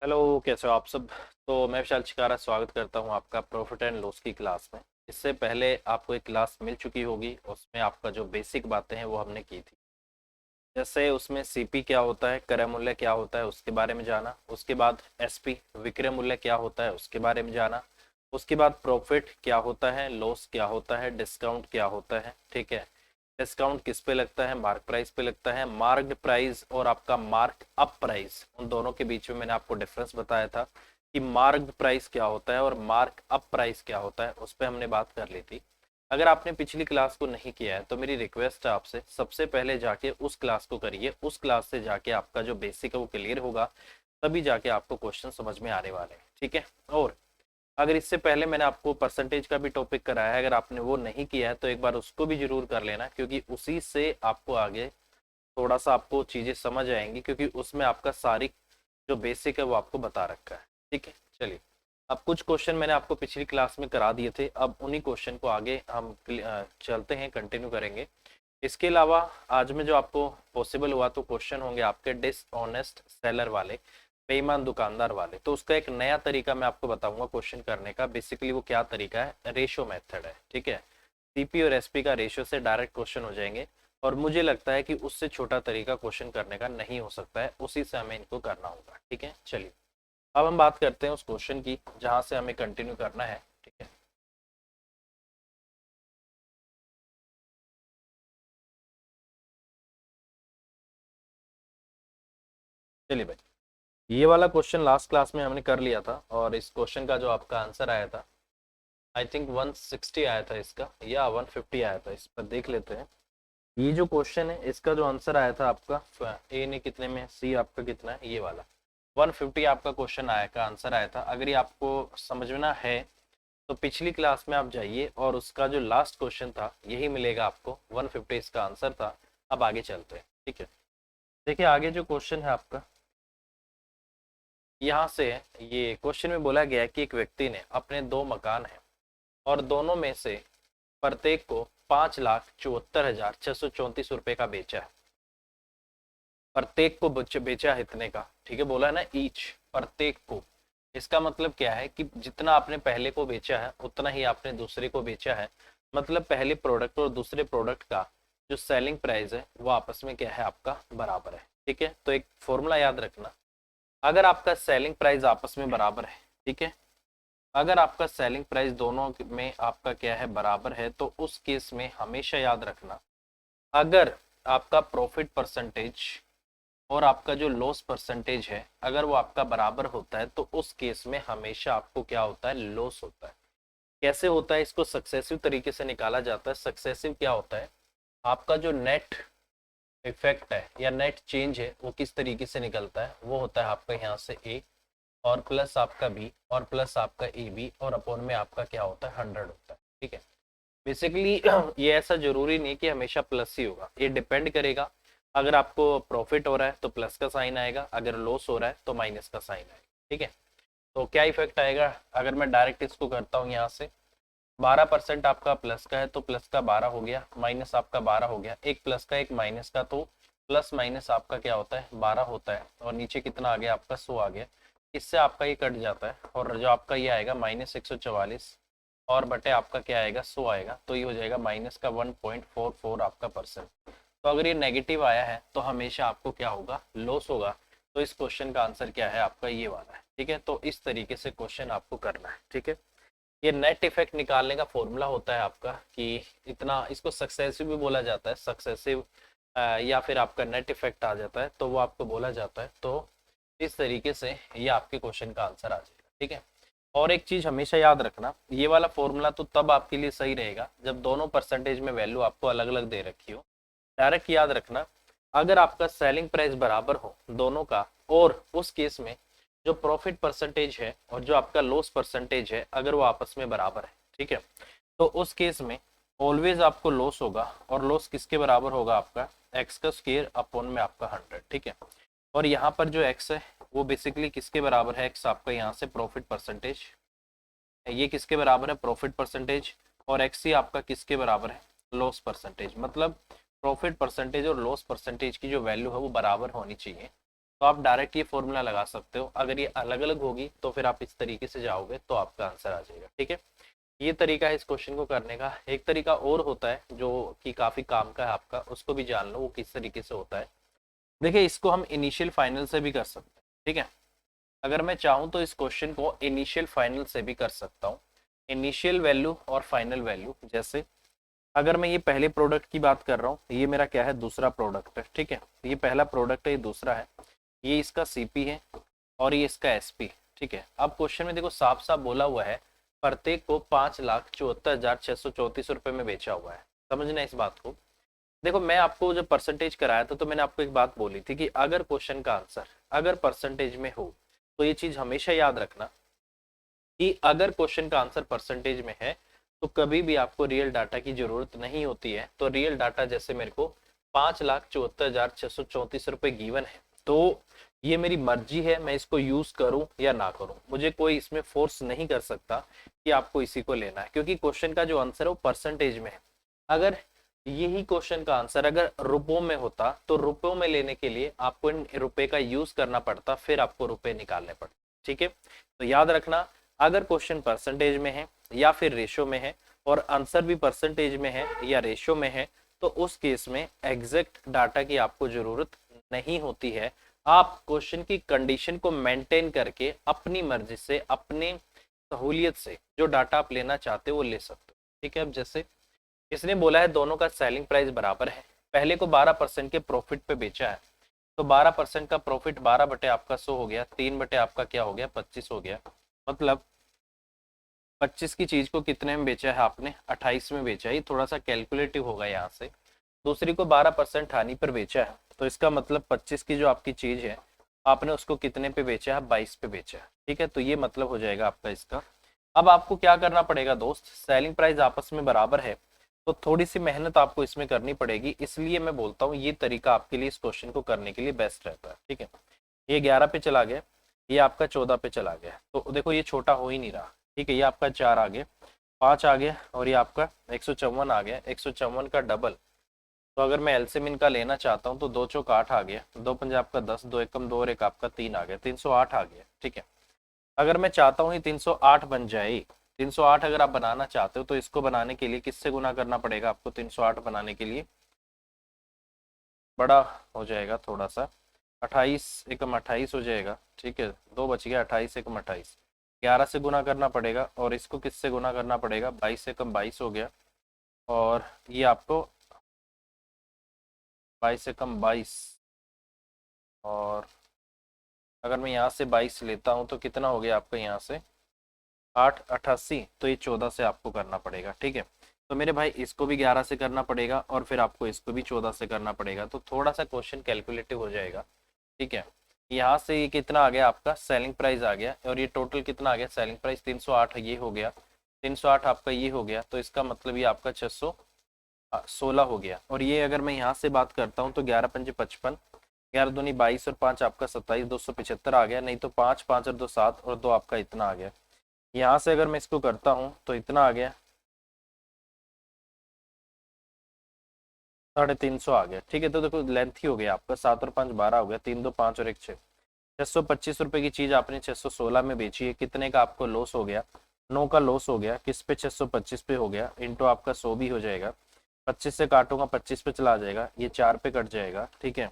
Hello, कैसे हो आप सब। तो मैं विशाल चिकारा स्वागत करता हूं आपका प्रॉफिट एंड लॉस की क्लास में। इससे पहले आपको एक क्लास मिल चुकी होगी, उसमें आपका जो बेसिक बातें हैं वो हमने की थी। जैसे उसमें सीपी क्या होता है, क्रय मूल्य क्या होता है, उसके बारे में जाना। उसके बाद एसपी विक्रय मूल्य क्या होता है, उसके बारे में जाना। उसके बाद प्रॉफिट क्या होता है, लॉस क्या होता है, डिस्काउंट क्या होता है। ठीक है। डिस्काउंट किस पे लगता है, मार्क प्राइस पे लगता है। मार्क प्राइस और आपका मार्क अप प्राइस, उन दोनों के बीच में मैंने आपको डिफरेंस बताया था कि मार्क प्राइस क्या होता है और मार्क अप प्राइस क्या होता है, उस पर हमने बात कर ली थी। अगर आपने पिछली क्लास को नहीं किया है तो मेरी रिक्वेस्ट है आपसे, सबसे पहले जाके उस क्लास को करिए। उस क्लास से जाके आपका जो बेसिक है वो क्लियर होगा, तभी जाके आपको क्वेश्चन समझ में आने वाले हैं। ठीक है। और अगर इससे पहले मैंने आपको परसेंटेज का भी टॉपिक कराया है, अगर आपने वो नहीं किया है तो एक बार उसको भी जरूर कर लेना, क्योंकि उसी से आपको आगे थोड़ा सा आपको चीजें समझ आएंगी, क्योंकि उसमें आपका सारी जो बेसिक है वो आपको बता रखा है। ठीक है। चलिए, अब कुछ क्वेश्चन मैंने आपको पिछली क्लास में करा दिए थे, अब उन्हीं क्वेश्चन को आगे हम चलते हैं, कंटिन्यू करेंगे। इसके अलावा आज में जो आपको पॉसिबल हुआ तो क्वेश्चन होंगे आपके डिसऑनेस्ट सेलर वाले, बेईमान दुकानदार वाले। तो उसका एक नया तरीका मैं आपको बताऊंगा क्वेश्चन करने का। बेसिकली वो क्या तरीका है, रेशो मेथड है। ठीक है। सीपी और एसपी का रेशियो से डायरेक्ट क्वेश्चन हो जाएंगे, और मुझे लगता है कि उससे छोटा तरीका क्वेश्चन करने का नहीं हो सकता है, उसी से हमें इनको करना होगा। ठीक है। चलिए, अब हम बात करते हैं उस क्वेश्चन की जहां से हमें कंटिन्यू करना है। ठीक है। चलिए भाई, ये वाला क्वेश्चन लास्ट क्लास में हमने कर लिया था, और इस क्वेश्चन का जो आपका आंसर आया था, आई थिंक 160 आया था इसका, या 150 आया था। इस पर देख लेते हैं। ये जो क्वेश्चन है इसका जो आंसर आया था आपका, ए ने कितने में, सी आपका कितना है, ये वाला 150 आपका क्वेश्चन आया का आंसर आया था। अगर ये आपको समझना है तो पिछली क्लास में आप जाइए, और उसका जो लास्ट क्वेश्चन था यही मिलेगा आपको, 150 इसका आंसर था। अब आगे चलते हैं। ठीक है। देखिए, आगे जो क्वेश्चन है आपका, यहाँ से ये क्वेश्चन में बोला गया है कि एक व्यक्ति ने अपने दो मकान हैं, और दोनों में से प्रत्येक को 5,74,634 रुपए का बेचा है। प्रत्येक को बेचा है इतने का। ठीक है, बोला है ना ईच, प्रत्येक को। इसका मतलब क्या है कि जितना आपने पहले को बेचा है उतना ही आपने दूसरे को बेचा है। मतलब पहले प्रोडक्ट और दूसरे प्रोडक्ट का जो सेलिंग प्राइस है वो आपस में क्या है, आपका बराबर है। ठीक है। तो एक फॉर्मूला याद रखना, अगर आपका सेलिंग प्राइस आपस में बराबर है, ठीक है, अगर आपका सेलिंग प्राइस दोनों में आपका क्या है, बराबर है, तो उस केस में हमेशा याद रखना, अगर आपका प्रॉफिट परसेंटेज और आपका जो लॉस परसेंटेज है अगर वो आपका बराबर होता है, तो उस केस में हमेशा आपको क्या होता है, लॉस होता है। कैसे होता है, इसको सक्सेसिव तरीके से निकाला जाता है। सक्सेसिव क्या होता है, आपका जो नेट इफेक्ट है या नेट चेंज है वो किस तरीके से निकलता है, वो होता है आपका यहाँ से ए, और प्लस आपका बी, और प्लस आपका ए बी, और अपॉन में आपका क्या होता है, 100 होता है। ठीक है। बेसिकली ये ऐसा जरूरी नहीं कि हमेशा प्लस ही होगा, ये डिपेंड करेगा। अगर आपको प्रॉफिट हो रहा है तो प्लस का साइन आएगा, अगर लॉस हो रहा है तो माइनस का साइन आएगा। ठीक है। तो क्या इफेक्ट आएगा, अगर मैं डायरेक्ट इसको करता हूँ यहाँ से, 12% आपका प्लस का है तो प्लस का 12 हो गया, माइनस आपका 12 हो गया, एक प्लस का एक माइनस का, तो प्लस माइनस आपका क्या होता है, 12 होता है, और नीचे कितना आ गया आपका, 100 आ गया। इससे आपका ये कट जाता है, और जो आपका ये आएगा -144, और बटे आपका क्या आएगा, 100 आएगा, तो ये हो जाएगा माइनस का 1.44 आपका परसेंट। तो अगर ये नेगेटिव आया है तो हमेशा आपको क्या होगा, लॉस होगा। तो इस क्वेश्चन का आंसर क्या है आपका, ये वाला है। ठीक है। तो इस तरीके से क्वेश्चन आपको करना है। ठीक है। ये नेट इफेक्ट निकालने का फॉर्मूला होता है आपका कि इतना, इसको सक्सेसिव भी बोला जाता है, सक्सेसिव या फिर आपका नेट इफेक्ट आ जाता है तो वो आपको बोला जाता है। तो इस तरीके से ये आपके क्वेश्चन का आंसर आ जाएगा। ठीक है। और एक चीज हमेशा याद रखना, ये वाला फॉर्मूला तो तब आपके लिए सही रहेगा जब दोनों परसेंटेज में वैल्यू आपको अलग अलग दे रखी हो। डायरेक्ट याद रखना, अगर आपका सेलिंग प्राइस बराबर हो दोनों का, और उस केस में जो प्रॉफिट परसेंटेज है और जो आपका लॉस परसेंटेज है अगर वो आपस में बराबर है, ठीक है, तो उस केस में ऑलवेज आपको लॉस होगा, और लॉस किसके बराबर होगा, आपका एक्स का स्क्वायर अपॉन में आपका 100। ठीक है। और यहाँ पर जो एक्स है वो बेसिकली किसके बराबर है, एक्स आपका यहाँ से प्रॉफिट परसेंटेज, ये किसके बराबर है, प्रॉफिट परसेंटेज, और एक्स ही आपका किसके बराबर है, लॉस परसेंटेज। मतलब प्रॉफिट परसेंटेज और लॉस परसेंटेज की जो वैल्यू है वो बराबर होनी चाहिए। तो आप डायरेक्ट ये फॉर्मूला लगा सकते हो। अगर ये अलग अलग होगी तो फिर आप इस तरीके से जाओगे तो आपका आंसर आ जाएगा। ठीक है, ये तरीका है इस क्वेश्चन को करने का। एक तरीका और होता है जो कि काफी काम का है आपका, उसको भी जान लो वो किस तरीके से होता है। देखिए, इसको हम इनिशियल फाइनल से भी कर सकते हैं। ठीक है, अगर मैं चाहूँ तो इस क्वेश्चन को इनिशियल फाइनल से भी कर सकता हूँ। इनिशियल वैल्यू और फाइनल वैल्यू, जैसे अगर मैं ये पहले प्रोडक्ट की बात कर रहा हूँ, ये मेरा क्या है, दूसरा प्रोडक्ट है। ठीक है, ये पहला प्रोडक्ट है, ये दूसरा है, ये इसका सीपी है और ये इसका एसपी। ठीक है, अब क्वेश्चन में देखो साफ साफ बोला हुआ है प्रत्येक को 5,74,634 रुपए में बेचा हुआ है। समझना इस बात को। देखो, मैं आपको जब परसेंटेज कराया था तो मैंने आपको एक बात बोली थी कि अगर क्वेश्चन का आंसर अगर परसेंटेज में हो तो ये चीज हमेशा याद रखना कि अगर क्वेश्चन का आंसर परसेंटेज में है तो कभी भी आपको रियल डाटा की जरूरत नहीं होती है। तो रियल डाटा जैसे मेरे को 5,74,634 रुपए गिवन है, तो ये मेरी मर्जी है मैं इसको यूज करूं या ना करूं। मुझे कोई इसमें फोर्स नहीं कर सकता कि आपको इसी को लेना है, क्योंकि क्वेश्चन का जो आंसर है वो परसेंटेज में है। अगर यही क्वेश्चन का आंसर अगर रुपयों में होता तो रुपयों में लेने के लिए आपको इन रुपए का यूज करना पड़ता, फिर आपको रुपए निकालने पड़ते। ठीक है, तो याद रखना, अगर क्वेश्चन परसेंटेज में है या फिर रेशो में है और आंसर भी परसेंटेज में है या रेशो में है, तो उस केस में एग्जैक्ट डाटा की आपको जरूरत नहीं होती है। आप क्वेश्चन की कंडीशन को मेंटेन करके अपनी मर्जी से, अपने सहूलियत से जो डाटा आप लेना चाहते हो वो ले सकते हो। ठीक है, अब जैसे इसने बोला है दोनों का सेलिंग प्राइस बराबर है, पहले को 12% के प्रॉफिट पे बेचा है, तो 12% का प्रॉफिट 12 बटे आपका 100 हो गया, 3 बटे आपका क्या हो गया, 25 हो गया। मतलब 25 की चीज को कितने में बेचा है आपने, 28 में बेचा है। ये थोड़ा सा कैलकुलेटिव होगा यहाँ से। दूसरी को 12% हानि पर बेचा है, तो इसका मतलब 25 की जो आपकी चीज है आपने उसको कितने पे बेचा है, 22 पे बेचा है। ठीक है, तो ये मतलब हो जाएगा आपका इसका। अब आपको क्या करना पड़ेगा दोस्त, सेलिंग प्राइस आपस में बराबर है तो थोड़ी सी मेहनत आपको इसमें करनी पड़ेगी, इसलिए मैं बोलता हूँ ये तरीका आपके लिए इस क्वेश्चन को करने के लिए बेस्ट रहता है। ठीक है, ये 11 पे चला गया, ये आपका 14 पे चला गया, तो देखो ये छोटा हो ही नहीं रहा। ठीक है, ये आपका 4 आ गया, 5 आ गया और ये आपका 154 आ गया, 154 का डबल। तो अगर मैं एलसीएम इनका लेना चाहता हूँ तो 2 चौक 8 आ गया, 2 पंजे आपका 10, 2 एकम 2 और एक आपका 3 आ गया, 308 आ गया। ठीक है, अगर मैं चाहता हूँ ये 308 बन जाए, 308 अगर आप बनाना चाहते हो तो इसको बनाने के लिए किससे गुना करना पड़ेगा आपको, 308 बनाने के लिए बड़ा हो जाएगा थोड़ा सा, 28 एकम 28 हो जाएगा। ठीक है, 2 बच गया, 28 एकम 28, 11 से गुना करना पड़ेगा और इसको किससे गुना करना पड़ेगा, 22 एकम 22 हो गया। और ये आपको 22 एकम 22, और अगर मैं यहाँ से 22 लेता हूँ तो कितना हो गया आपका यहाँ से 888, तो ये 14 से आपको करना पड़ेगा। ठीक है, तो मेरे भाई इसको भी 11 से करना पड़ेगा और फिर आपको इसको भी 14 से करना पड़ेगा, तो थोड़ा सा क्वेश्चन कैलकुलेटिव हो जाएगा। ठीक है, यहाँ से ये कितना आ गया आपका सेलिंग प्राइस आ गया, और ये टोटल कितना आ गया सेलिंग प्राइस 308, ये हो गया 308 आपका, ये हो गया, तो इसका मतलब ये आपका 616 हो गया। और ये अगर मैं यहाँ से बात करता हूँ तो 11 पंजे 55, 11 दूनी 22 और 5 आपका 27, 275 आ गया, नहीं तो 5 5 और 2 7 और 2 आपका इतना आ गया। यहाँ से अगर मैं इसको करता हूँ तो इतना आ गया, 350 आ गया। ठीक है, तो देखो लेंथ ही हो गया आपका, 7 और 5 12 हो गया, 3 2 5 और 1 6, 625 रुपए की चीज आपने 616 में बेची है, कितने का आपको लॉस हो गया, 9 का लॉस हो गया, किस पे 625 पे हो गया, इंटू आपका 100 भी हो जाएगा, 25 से काटूंगा 25 पे चला जाएगा, ये 4 पे कट जाएगा। ठीक है,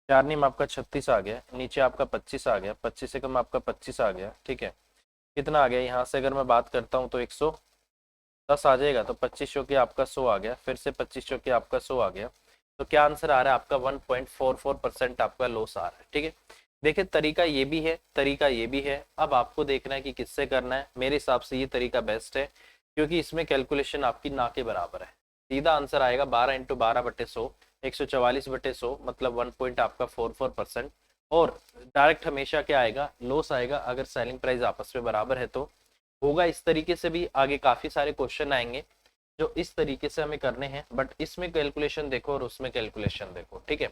4 नीम आपका 36 आ गया, नीचे आपका 25 आ गया, 25 से कम आपका 25 आ गया। ठीक है, कितना आ गया, यहाँ से अगर मैं बात करता हूँ तो 110 आ जाएगा, तो 25 चौके आपका 100 आ गया, फिर से 25 चौके आपका 100 आ गया, तो क्या आंसर आ रहा है आपका 1.44% आपका लॉस आ रहा है। ठीक है, देखिए तरीका ये भी है, तरीका ये भी है, अब आपको देखना है कि किससे करना है। मेरे हिसाब से ये तरीका बेस्ट है, क्योंकि इसमें कैलकुलेशन आपकी ना के बराबर है। सीधा आंसर आएगा 12 × 12 बटे 100, 144 बटे 100, मतलब 1 पॉइंट आपका 44%। और डायरेक्ट हमेशा क्या आएगा, लॉस आएगा अगर सेलिंग प्राइस आपस में बराबर है तो। होगा इस तरीके से भी आगे काफी सारे क्वेश्चन आएंगे जो इस तरीके से हमें करने हैं, बट इसमें कैलकुलेशन देखो और उसमें कैलकुलेशन देखो। ठीक है,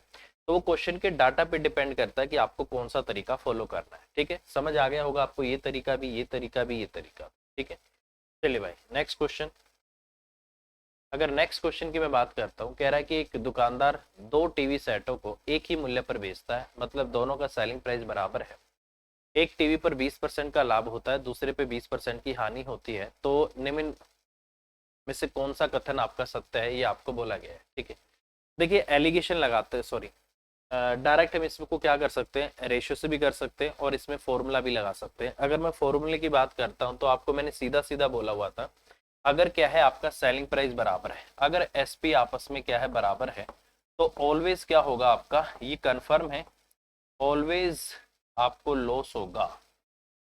तो वो क्वेश्चन के डाटा पे डिपेंड करता है कि आपको कौन सा तरीका फॉलो करना है। ठीक है, समझ आ गया होगा आपको, ये तरीका भी, ये तरीका भी, ये तरीका। ठीक है, चलिए भाई नेक्स्ट क्वेश्चन। अगर नेक्स्ट क्वेश्चन की मैं बात करता हूँ, कह रहा है कि एक दुकानदार दो टीवी सेटों को एक ही मूल्य पर बेचता है, मतलब दोनों का सेलिंग प्राइस बराबर है। एक टीवी पर 20% का लाभ होता है, दूसरे पे 20% की हानि होती है, तो निम्न में से कौन सा कथन आपका सत्य है, ये आपको बोला गया है। ठीक है, देखिए एलिगेशन लगाते हैं, सॉरी डायरेक्ट हम इसको क्या कर सकते हैं, रेशियो से भी कर सकते हैं और इसमें फॉर्मूला भी लगा सकते हैं। अगर मैं फॉर्मूले की बात करता हूं तो आपको मैंने सीधा सीधा बोला हुआ था, अगर क्या है आपका सेलिंग प्राइस बराबर है, अगर एसपी आपस में क्या है बराबर है, तो ऑलवेज क्या होगा आपका, ये कंफर्म है, ऑलवेज आपको लॉस होगा,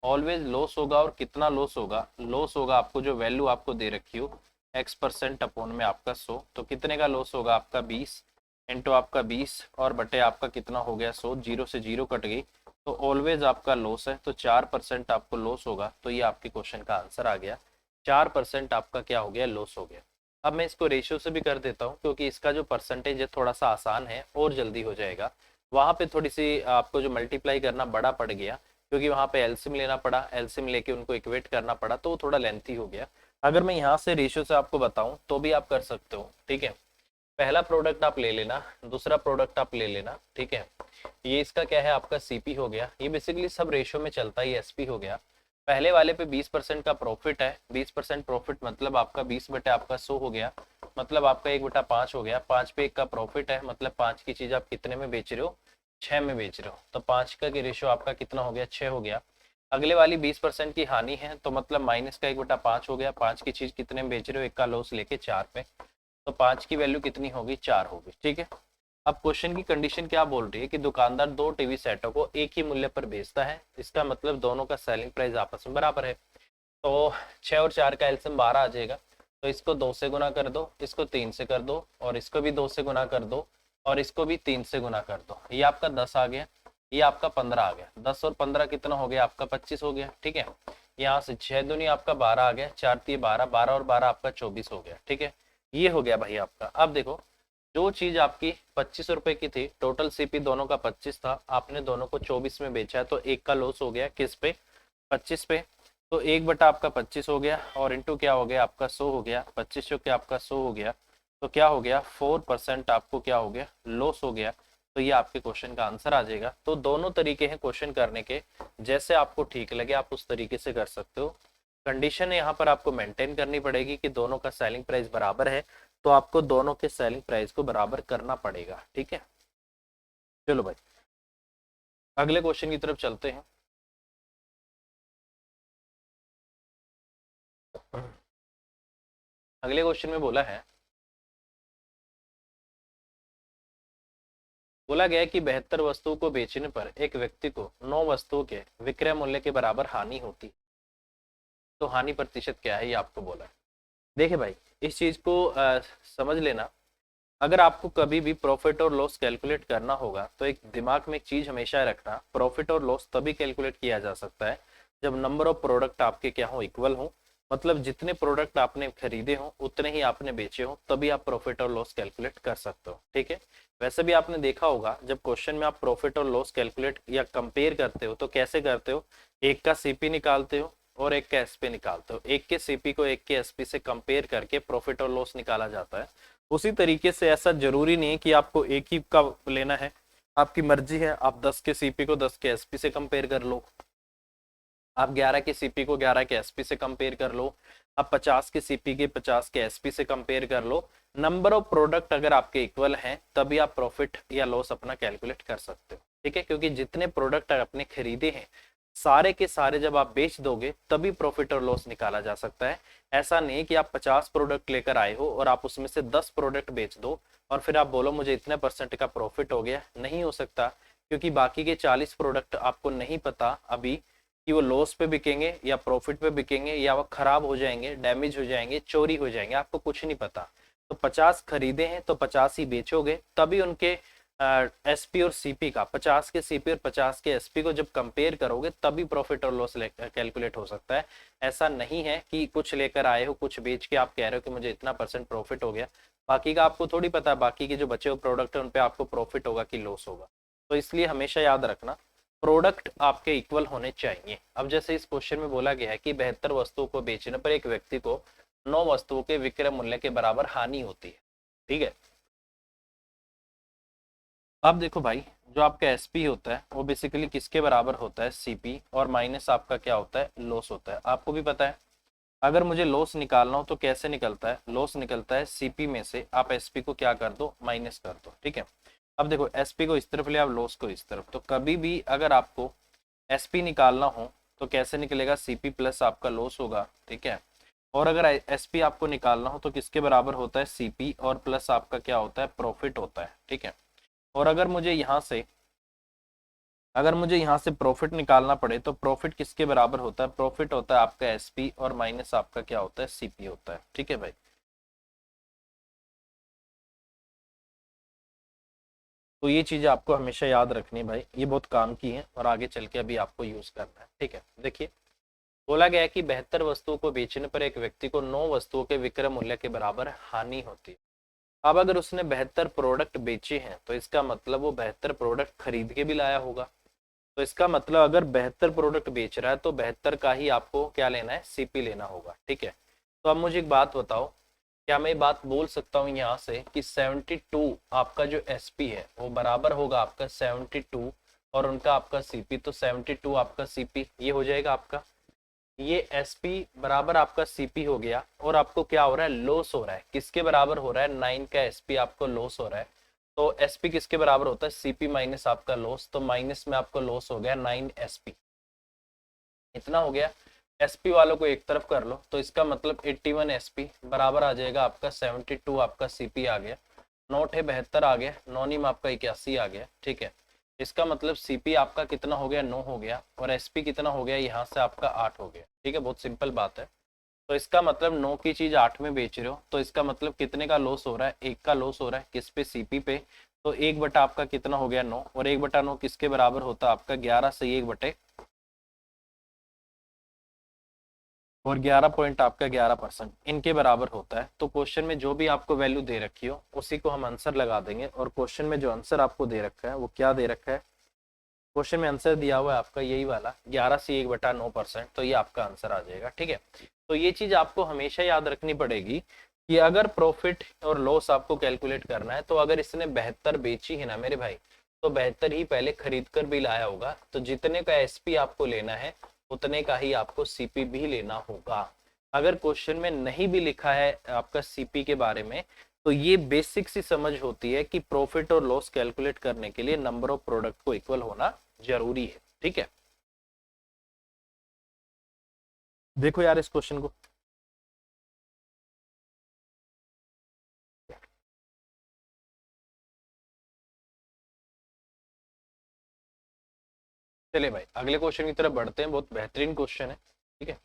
ऑलवेज लॉस होगा। और कितना लॉस होगा, लॉस होगा आपको जो वैल्यू आपको दे रखी हो x% अपॉन में आपका 100, तो कितने का लॉस होगा आपका 20 इंटू आपका 20 और बटे आपका कितना हो गया 100, जीरो से जीरो कट गई, तो ऑलवेज आपका लॉस है, तो 4% आपको लॉस होगा। तो ये आपके क्वेश्चन का आंसर आ गया, 4% आपका क्या हो गया, लॉस हो गया। अब मैं इसको रेशियो से भी कर देता हूँ, क्योंकि इसका जो परसेंटेज है थोड़ा सा आसान है और जल्दी हो जाएगा। वहां पे थोड़ी सी आपको जो मल्टीप्लाई करना बड़ा पड़ गया, क्योंकि वहां पे एलसीएम लेना पड़ा, एलसीएम लेके उनको इक्वेट करना पड़ा, तो वो थोड़ा लेंथी हो गया। अगर मैं यहाँ से रेशियो से आपको बताऊं तो भी आप कर सकते हो। ठीक है, पहला प्रोडक्ट आप ले लेना, दूसरा प्रोडक्ट आप ले लेना। ठीक है, ये इसका क्या है आपका सीपी हो गया, ये बेसिकली सब रेशियो में चलता है, ये एसपी हो गया। पहले वाले पे 20% का प्रॉफिट है, 20% प्रॉफिट मतलब आपका 20 बटे आपका 100 हो गया, मतलब आपका 1/5 हो गया। 5 पे 1 का प्रॉफिट है, मतलब 5 की चीज आप कितने में बेच रहे हो, 6 में बेच रहे हो, तो 5 का रेशियो आपका कितना हो गया, 6 हो गया। अगले वाली 20% की हानि है, तो मतलब माइनस का 1/5 हो गया, 5 की चीज कितने में बेच रहे हो, 1 का लॉस लेके 4 पे, तो 5 की वैल्यू कितनी होगी, 4 होगी। ठीक है, अब क्वेश्चन की कंडीशन क्या बोल रही है कि दुकानदार दो टीवी सेटों को एक ही मूल्य पर बेचता है, इसका मतलब दोनों का सेलिंग प्राइस आपस में बराबर है। तो 6 और 4 का एलसीएम 12 आ जाएगा, तो इसको 2 से गुना कर दो, इसको 3 से कर दो, और इसको भी 2 से गुना कर दो, और इसको भी 3 से गुना कर दो, ये आपका 10 आ गया, ये आपका 15 आ गया। 10 और 15 कितना हो गया आपका 25 हो गया। ठीक है, यहाँ से 6 दूनी आपका 12 आ गया, 4 3 12, 12 और 12 आपका 24 हो गया। ठीक है, ये हो गया भाई आपका। अब देखो, जो चीज आपकी 25 रुपए की थी, टोटल सीपी दोनों का 25 था, आपने दोनों को 24 में बेचा है, तो एक का लॉस हो गया किस पे, 25 पे। तो 1 बटा आपका 25 हो गया, और इंटू क्या हो गया आपका 100 हो गया, 25 जो क्या आपका 100 हो गया, तो क्या हो गया 4% आपको क्या हो गया, लॉस हो गया। तो ये आपके क्वेश्चन का आंसर आ जाएगा। तो दोनों तरीके हैं क्वेश्चन करने के, जैसे आपको ठीक लगे आप उस तरीके से कर सकते हो। कंडीशन यहाँ पर आपको मेंटेन करनी पड़ेगी कि दोनों का सेलिंग प्राइस बराबर है, तो आपको दोनों के सेलिंग प्राइस को बराबर करना पड़ेगा। ठीक है, चलो भाई अगले क्वेश्चन की तरफ चलते हैं। अगले क्वेश्चन में बोला गया है कि 72 वस्तुओं को बेचने पर एक व्यक्ति को 9 वस्तुओं के विक्रय मूल्य के बराबर हानि होती, तो हानि प्रतिशत क्या है, ये आपको बोला है। देखिए भाई, इस चीज को समझ लेना। अगर आपको कभी भी प्रॉफिट और लॉस कैलकुलेट करना होगा, तो एक दिमाग में एक चीज हमेशा रखना, प्रॉफिट और लॉस तभी कैलकुलेट किया जा सकता है जब नंबर ऑफ प्रोडक्ट आपके क्या हो, इक्वल हो। मतलब जितने प्रोडक्ट आपने खरीदे हो उतने ही आपने बेचे हो, तभी आप प्रॉफिट और लॉस कैलकुलेट कर सकते हो। ठीक है, वैसे भी आपने देखा होगा जब क्वेश्चन में आप प्रॉफिट और लॉस कैलकुलेट या कंपेयर करते हो तो कैसे करते हो, एक का सीपी निकालते हो और एक का एसपी निकालते हो, एक के सीपी को एक के एसपी से कंपेयर करके प्रॉफिट और लॉस निकाला जाता है। उसी तरीके से ऐसा जरूरी नहीं है कि आपको एक ही का लेना है, आपकी मर्जी है, आप 10 के सीपी को 10 के एसपी से कंपेयर कर लो, आप 11 के सीपी को 11 के एसपी से कंपेयर कर लो, आप 50 के सीपी के 50 के एसपी से कंपेयर कर लो। नंबर ऑफ प्रोडक्ट अगर आपके इक्वल हैं तभी आप प्रॉफिट या लॉस अपना कैलकुलेट कर सकते हो। ठीक है, क्योंकि जितने प्रोडक्ट आपने खरीदे हैं सारे के सारे जब आप बेच दोगे तभी प्रॉफिट और लॉस निकाला जा सकता है। ऐसा नहीं कि आप 50 प्रोडक्ट लेकर आए हो और आप उसमें से 10 प्रोडक्ट बेच दो और फिर आप बोलो मुझे इतने % का प्रॉफिट हो गया, नहीं हो सकता, क्योंकि बाकी के 40 प्रोडक्ट आपको नहीं पता अभी कि वो लॉस पे बिकेंगे या प्रॉफिट पे बिकेंगे, या वो खराब हो जाएंगे, डैमेज हो जाएंगे, चोरी हो जाएंगे, आपको कुछ नहीं पता। तो 50 खरीदे हैं तो 50 ही बेचोगे, तभी उनके एसपी और सीपी का 50 के सीपी और 50 के एसपी को जब कंपेयर करोगे तभी प्रॉफिट और लॉस कैलकुलेट हो सकता है। ऐसा नहीं है कि कुछ लेकर आए हो कुछ बेच के आप कह रहे हो कि मुझे इतना % प्रॉफिट हो गया, बाकी का आपको थोड़ी पता, बाकी के जो बचे हुए प्रोडक्ट है उन पे आपको प्रॉफिट होगा कि लॉस होगा। तो इसलिए हमेशा याद रखना प्रोडक्ट आपके इक्वल होने चाहिए। अब जैसे इस क्वेश्चन में बोला गया है कि 72 वस्तुओं को बेचने पर एक व्यक्ति को 9 वस्तुओं के विक्रय मूल्य के बराबर हानि होती है। ठीक है, अब देखो भाई, जो आपका एसपी होता है वो बेसिकली किसके बराबर होता है, सीपी, और माइनस आपका क्या होता है, लॉस होता है। आपको भी पता है अगर मुझे लॉस निकालना हो तो कैसे निकलता है, लॉस निकलता है सीपी में से आप एसपी को क्या कर दो, माइनस कर दो। ठीक है, अब देखो एसपी को इस तरफ ले, आप लॉस को इस तरफ, तो कभी भी अगर आपको एसपी निकालना हो तो कैसे निकलेगा, सीपी प्लस आपका लॉस होगा। ठीक है, और अगर एसपी आपको निकालना हो तो किसके बराबर होता है, सीपी और प्लस आपका क्या होता है, प्रॉफिट होता है। ठीक है, और अगर मुझे यहाँ से प्रॉफिट निकालना पड़े तो प्रॉफिट किसके बराबर होता है, प्रॉफिट होता है आपका एसपी और माइनस आपका क्या होता है, सीपी होता है। ठीक है भाई, तो ये चीजें आपको हमेशा याद रखनी है भाई, ये बहुत काम की है और आगे चल के अभी आपको यूज करना है। ठीक है, देखिए बोला गया है कि 72 वस्तुओं को बेचने पर एक व्यक्ति को 9 वस्तुओं के विक्रय मूल्य के बराबर हानि होती है। अब अगर उसने 72 प्रोडक्ट बेचे हैं तो इसका मतलब वो 72 प्रोडक्ट खरीद के भी लाया होगा। तो इसका मतलब अगर 72 प्रोडक्ट बेच रहा है तो 72 का ही आपको क्या लेना है, सीपी लेना होगा। ठीक है, तो अब मुझे एक बात बताओ, क्या मैं ये बात बोल सकता हूँ यहाँ से कि 72 आपका जो एसपी है वो बराबर होगा आपका 72 और उनका आपका सीपी, तो 72 आपका सीपी ये हो जाएगा आपका, ये एसपी बराबर आपका सीपी हो गया। और आपको क्या हो रहा है, लॉस हो रहा है, किसके बराबर हो रहा है, 9 का एसपी आपको लॉस हो रहा है। तो एसपी किसके बराबर होता है, सीपी माइनस आपका लॉस, तो माइनस में आपको लॉस हो गया 9 एसपी, इतना हो गया। एसपी वालों को एक तरफ कर लो तो इसका मतलब 81 एसपी बराबर आ जाएगा आपका 72 आपका सीपी आ गया, 9 है 72 आ गया, 9 आपका 81 आ गया। ठीक है, इसका मतलब सीपी आपका कितना हो गया, 9 हो गया, और एसपी कितना हो गया, यहाँ से आपका 8 हो गया। ठीक है, बहुत सिंपल बात है। तो इसका मतलब 9 की चीज 8 में बेच रहे हो तो इसका मतलब कितने का लॉस हो रहा है, 1 का लॉस हो रहा है, किस पे, सीपी पे। तो 1 बटा आपका कितना हो गया, 9, और 1 बटा 9 किसके बराबर होता है आपका, 11 से 1 बटे, और 11 पॉइंट आपका 11% इनके बराबर होता है। तो क्वेश्चन में जो भी आपको वैल्यू दे रखी हो उसी को हम आंसर लगा देंगे, और क्वेश्चन में जो आंसर आपको दे रखा है वो क्या दे रखा है, क्वेश्चन में आंसर दिया हुआ है आपका यही वाला 11 से 1/9%, तो ये आपका आंसर आ जाएगा। ठीक है, तो ये चीज आपको हमेशा याद रखनी पड़ेगी कि अगर प्रॉफिट और लॉस आपको कैलकुलेट करना है तो अगर इसने 72 बेची है ना मेरे भाई, तो 72 ही पहले खरीद कर भी लाया होगा, तो जितने का एसपी आपको लेना है उतने का ही आपको सीपी भी लेना होगा। अगर क्वेश्चन में नहीं भी लिखा है आपका सीपी के बारे में, तो ये बेसिक सी समझ होती है कि प्रॉफिट और लॉस कैलकुलेट करने के लिए नंबर ऑफ प्रोडक्ट को इक्वल होना जरूरी है। ठीक है, देखो यार इस क्वेश्चन को, चले भाई अगले क्वेश्चन की तरफ बढ़ते हैं, बहुत बेहतरीन क्वेश्चन है। ठीक है,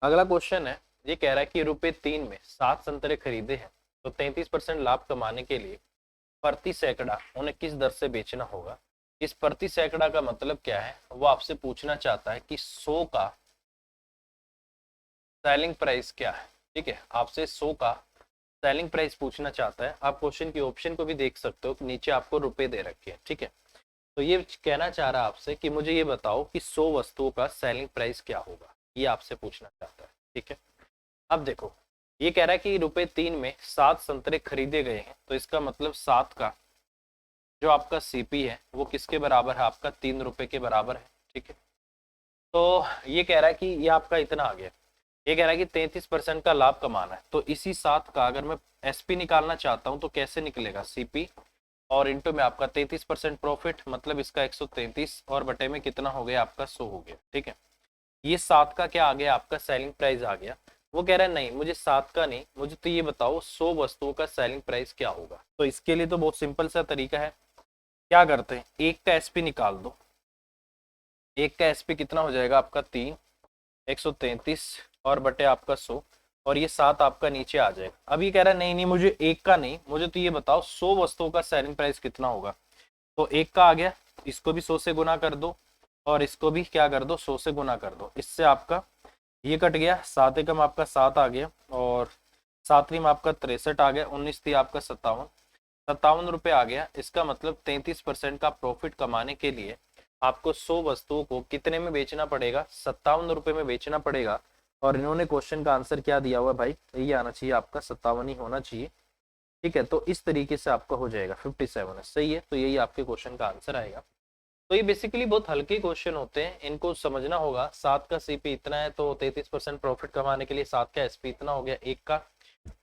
अगला क्वेश्चन है, ये कह रहा है कि ₹3 में 7 संतरे खरीदे हैं तो 33% लाभ कमाने के लिए प्रति सैकड़ा उन्हें किस दर से बेचना होगा। इस प्रति सैकड़ा का मतलब क्या है, वो आपसे पूछना चाहता है कि 100 का सेलिंग प्राइस क्या है। ठीक है, आपसे 100 का सेलिंग प्राइस पूछना चाहता है। आप क्वेश्चन की ऑप्शन को भी देख सकते हो, नीचे आपको रुपए दे रखे हैं। ठीक है, तो ये कहना चाह रहा है आपसे कि मुझे ये बताओ कि 100 वस्तुओं का सेलिंग प्राइस क्या होगा, ये आपसे पूछना चाहता है। ठीक है, अब देखो ये कह रहा है कि ₹3 में 7 संतरे खरीदे गए हैं, तो इसका मतलब 7 का जो आपका सीपी है वो किसके बराबर है, आपका ₹3 के बराबर है। ठीक है, तो ये कह रहा है कि ये आपका इतना आ गया, ये कह रहा है कि 33% का लाभ कमाना है, तो इसी 7 का अगर मैं एसपी निकालना चाहता हूँ तो कैसे निकलेगा, सीपी और इंटू में आपका 33% प्रॉफिट, मतलब इसका 133 और बटे में कितना हो गया आपका 100 हो गया। ठीक है, ये 7 का क्या आ गया आपका सेलिंग प्राइस आ गया। वो कह रहा है नहीं मुझे 7 का नहीं, मुझे तो ये बताओ 100 वस्तुओं का सेलिंग प्राइस क्या होगा। तो इसके लिए तो बहुत सिंपल सा तरीका है, क्या करते हैं, एक का एसपी निकाल दो, एक का एसपी कितना हो जाएगा आपका 3, 133 और बटे आपका 100, और ये 7 आपका नीचे आ जाएगा। अब ये कह रहा है नहीं नहीं मुझे एक का नहीं, मुझे तो ये बताओ 100 वस्तुओं का सेलिंग प्राइस कितना होगा। तो एक का आ गया, इसको भी 100 से गुना कर दो और इसको भी क्या कर दो, 100 से गुना कर दो, इससे आपका ये कट गया, 7 एकम आपका 7 आ गया, और 7वीं में आपका 63 आ गया, 19 थी आपका 57, 57 रुपये आ गया। इसका मतलब 33% का प्रॉफिट कमाने के लिए आपको 100 वस्तुओं को कितने में बेचना पड़ेगा, 57 रुपये में बेचना पड़ेगा। और इन्होंने क्वेश्चन का आंसर क्या दिया हुआ है भाई, ये आना चाहिए आपका 57 ही होना चाहिए। ठीक है, तो इस तरीके से आपका हो जाएगा 57 है, सही है, तो यही आपके क्वेश्चन का आंसर आएगा। तो ये बेसिकली बहुत हल्के क्वेश्चन होते हैं, इनको समझना होगा। 7 का सीपी इतना है तो 33% प्रॉफिट कमाने के लिए 7 का एसपी इतना हो गया, 1 का,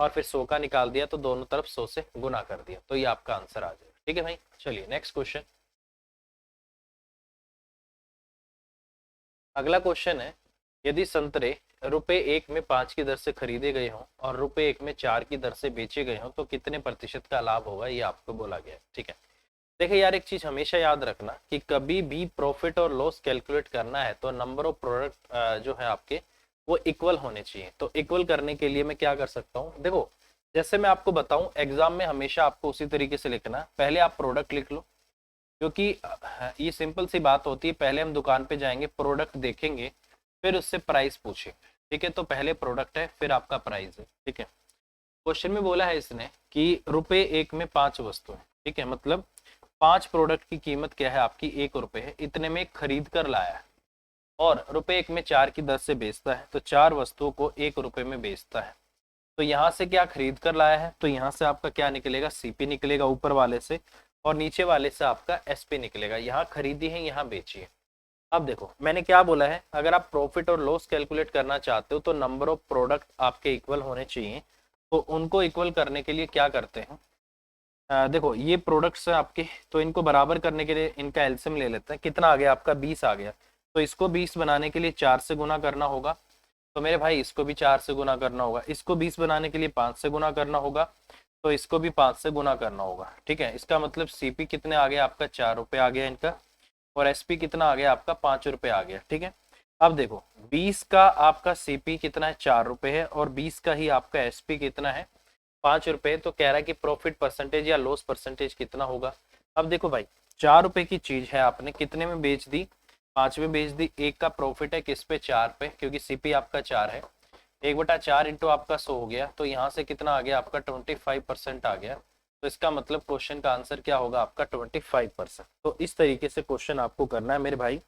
और फिर 100 का निकाल दिया तो दोनों तरफ 100 से गुना कर दिया, तो ये आपका आंसर आ जाएगा। ठीक है भाई, चलिए नेक्स्ट क्वेश्चन। अगला क्वेश्चन है, यदि संतरे रुपए 1 में 5 की दर से खरीदे गए हों और रुपए 1 में 4 की दर से बेचे गए हों तो कितने प्रतिशत का लाभ होगा, ये आपको बोला गया है। ठीक है, देखिए यार, एक चीज हमेशा याद रखना कि कभी भी प्रॉफिट और लॉस कैलकुलेट करना है तो नंबर ऑफ प्रोडक्ट जो है आपके वो इक्वल होने चाहिए। तो इक्वल करने के लिए मैं क्या कर सकता हूँ, देखो जैसे मैं आपको बताऊं, एग्जाम में हमेशा आपको उसी तरीके से लिखना है। पहले आप प्रोडक्ट लिख लो, क्योंकि ये सिंपल सी बात होती है, पहले हम दुकान पे जाएंगे, प्रोडक्ट देखेंगे, फिर उससे प्राइस पूछेंगे। ठीक है, तो पहले प्रोडक्ट है फिर आपका प्राइस है। ठीक है, क्वेश्चन में बोला है इसने कि रुपए 1 में 5 वस्तु है। ठीक है, मतलब 5 प्रोडक्ट की कीमत क्या है आपकी, 1 रुपए है, इतने में खरीद कर लाया है और रुपए 1 में 4 की दर से बेचता है, तो 4 वस्तुओं को 1 रुपए में बेचता है। तो यहाँ से क्या खरीद कर लाया है, तो यहाँ से आपका क्या निकलेगा, सीपी निकलेगा ऊपर वाले से, और नीचे वाले से आपका एसपी निकलेगा। यहाँ खरीदी है, यहाँ बेची है। अब देखो मैंने क्या बोला है, अगर आप प्रॉफिट और लॉस कैलकुलेट करना चाहते हो तो नंबर ऑफ प्रोडक्ट आपके इक्वल होने चाहिए। तो उनको इक्वल करने के लिए क्या करते हैं, देखो ये प्रोडक्ट्स है आपके, तो इनको बराबर करने के लिए इनका एलसीएम ले लेते हैं। कितना आ गया आपका, 20 आ गया, तो इसको 20 बनाने के लिए 4 से गुना करना होगा। तो मेरे भाई इसको भी 4 से गुना करना होगा, इसको 20 बनाने के लिए 5 से गुना करना होगा, तो इसको भी 5 से गुना करना होगा। ठीक है, इसका मतलब सीपी कितने आ गया आपका, 4 रुपए आ गया इनका, और एसपी कितना आ गया आपका, 5 रुपए आ गया। ठीक है, अब देखो 20 का आपका सीपी कितना है, 4 रुपए है, और 20 का ही आपका एसपी कितना है, 5 रुपए। तो कह रहा है कि प्रॉफिट परसेंटेज या लॉस परसेंटेज कितना होगा। अब देखो भाई, 4 रुपए की चीज है, आपने कितने में बेच दी, 5 में बेच दी। 1 का प्रॉफिट है किस पे, 4 पे, क्योंकि सीपी आपका 4 है। 1/4 इंटू आपका 100 हो गया, तो यहाँ से कितना आ गया आपका, 25% आ गया। तो इसका मतलब क्वेश्चन का आंसर क्या होगा आपका, 25%। तो इस तरीके से क्वेश्चन आपको करना है मेरे भाई।